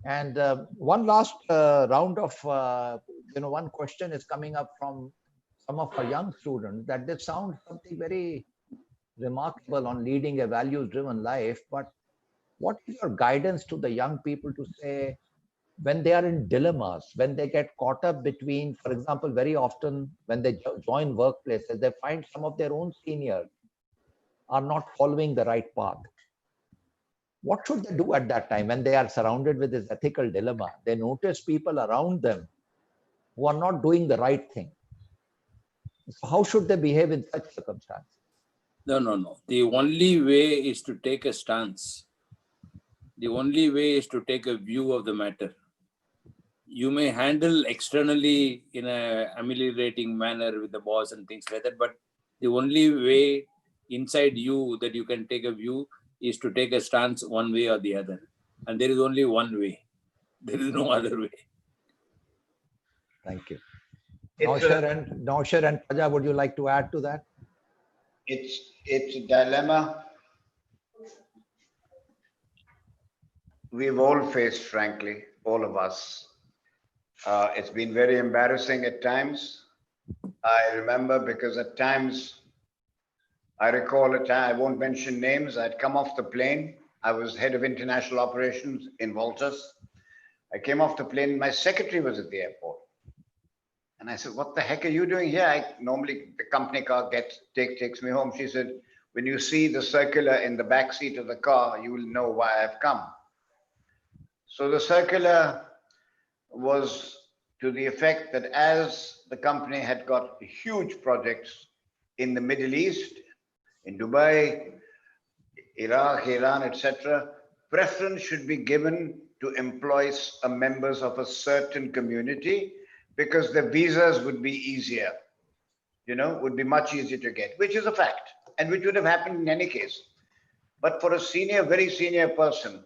And one last round of, one question is coming up from some of our young students that this sounds something very remarkable on leading a values-driven life. But what is your guidance to the young people to say when they are in dilemmas, when they get caught up between, for example, very often when they join workplaces, they find some of their own seniors are not following the right path. What should they do at that time when they are surrounded with this ethical dilemma? They notice people around them who are not doing the right thing. So how should they behave in such circumstances? No. The only way is to take a stance. The only way is to take a view of the matter. You may handle externally in a ameliorating manner with the boss and things like that, but the only way inside you that you can take a view is to take a stance one way or the other. And there is only one way. There is no other way. Thank you. Nawshir and Praja, would you like to add to that? It's a dilemma we've all faced, frankly, all of us. It's been very embarrassing at times. I remember because at times, I recall a time, I won't mention names, I'd come off the plane. I was head of international operations in Voltas. I came off the plane, my secretary was at the airport. And I said, what the heck are you doing here? Normally the company car takes me home. She said, when you see the circular in the back seat of the car, you will know why I've come. So the circular was to the effect that as the company had got huge projects in the Middle East, in Dubai, Iraq, Iran, etc., preference should be given to employ members of a certain community because the visas would be easier, would be much easier to get, which is a fact and which would have happened in any case. But for a very senior person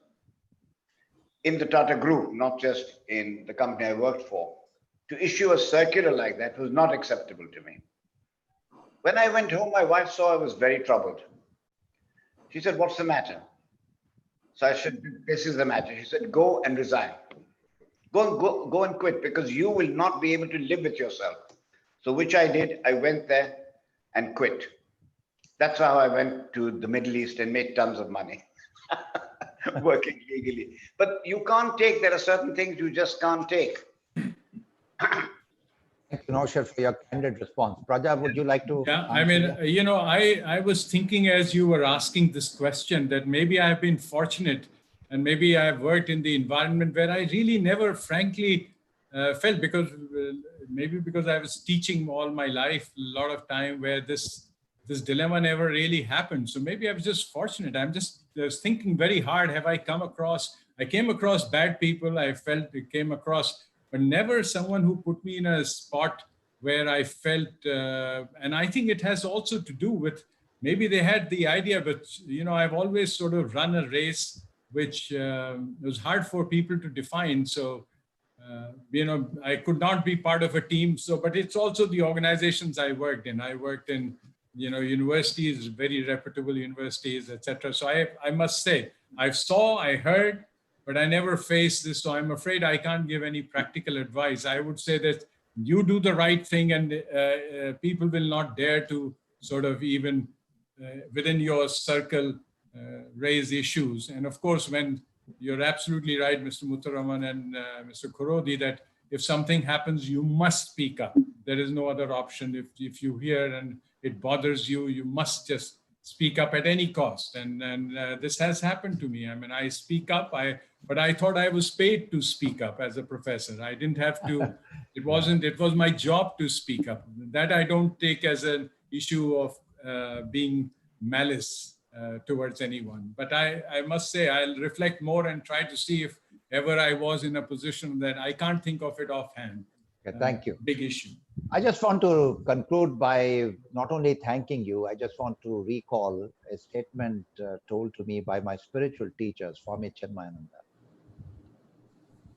in the Tata Group, not just in the company I worked for, to issue a circular like that was not acceptable to me. When I went home, my wife saw I was very troubled. She said, what's the matter? So I said, this is the matter. She said, go and resign. Go and quit because you will not be able to live with yourself. So which I did. I went there and quit. That's how I went to the Middle East and made tons of money working legally. But you can't take, there are certain things you just can't take. Thank you, Nawshir, for your candid response. Praja, would you like to? Yeah, I mean, I was thinking as you were asking this question that maybe I've been fortunate and maybe I've worked in the environment where I really never, frankly, felt maybe because I was teaching all my life, a lot of time where this dilemma never really happened. So maybe I was just fortunate. I was thinking very hard. I came across bad people. I came across, but never someone who put me in a spot where I felt, and I think it has also to do with, maybe they had the idea, but, I've always sort of run a race, which was hard for people to define. So, I could not be part of a team. So, but it's also the organizations I worked in. I worked in, universities, very reputable universities, etc. So I must say, I heard, but I never faced this. So I'm afraid I can't give any practical advice. I would say that you do the right thing and people will not dare to sort of even within your circle raise issues. And of course, when you're absolutely right, Mr. Muthuraman and Mr. Khurody, that if something happens, you must speak up. There is no other option. If you hear and it bothers you, you must just speak up at any cost. And this has happened to me. I mean, I speak up, but I thought I was paid to speak up as a professor. I didn't have to, it was my job to speak up. That I don't take as an issue of being malice towards anyone. But I must say, I'll reflect more and try to see if ever I was in a position that I can't think of it offhand. Okay, thank you. Big issue. I just want to conclude by not only thanking you, I just want to recall a statement told to me by my spiritual teacher, Swami Chinmayananda.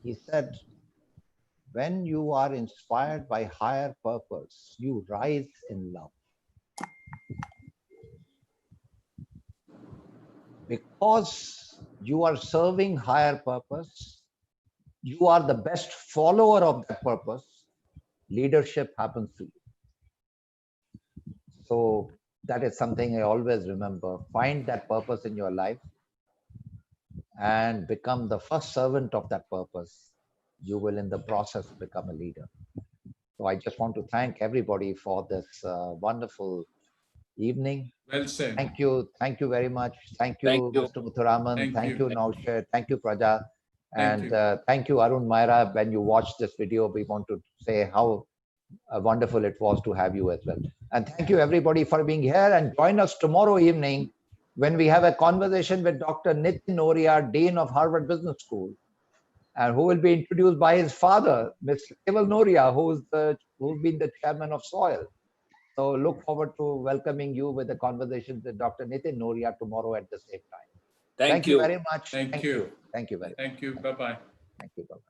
He said, when you are inspired by higher purpose, you rise in love. Because you are serving higher purpose, you are the best follower of that purpose, leadership happens to you. So that is something I always remember. Find that purpose in your life and become the first servant of that purpose. You will in the process become a leader. So I just want to thank everybody for this wonderful evening. Well said. Thank you. Thank you very much. Thank you, Mr. Muthuraman. Thank you, Nawshir. Thank you, Praja. And thank you, Arun Maira. When you watch this video, we want to say how wonderful it was to have you as well. And thank you, everybody, for being here. And join us tomorrow evening when we have a conversation with Dr. Nitin Noria, Dean of Harvard Business School, and who will be introduced by his father, Mr. Keval Noria, who's been the chairman of SOIL. So look forward to welcoming you with the conversation with Dr. Nitin Noria tomorrow at the same time. Thank you very much. Thank you. Thank you very much. Thank you. Bye-bye. Thank you. Bye-bye.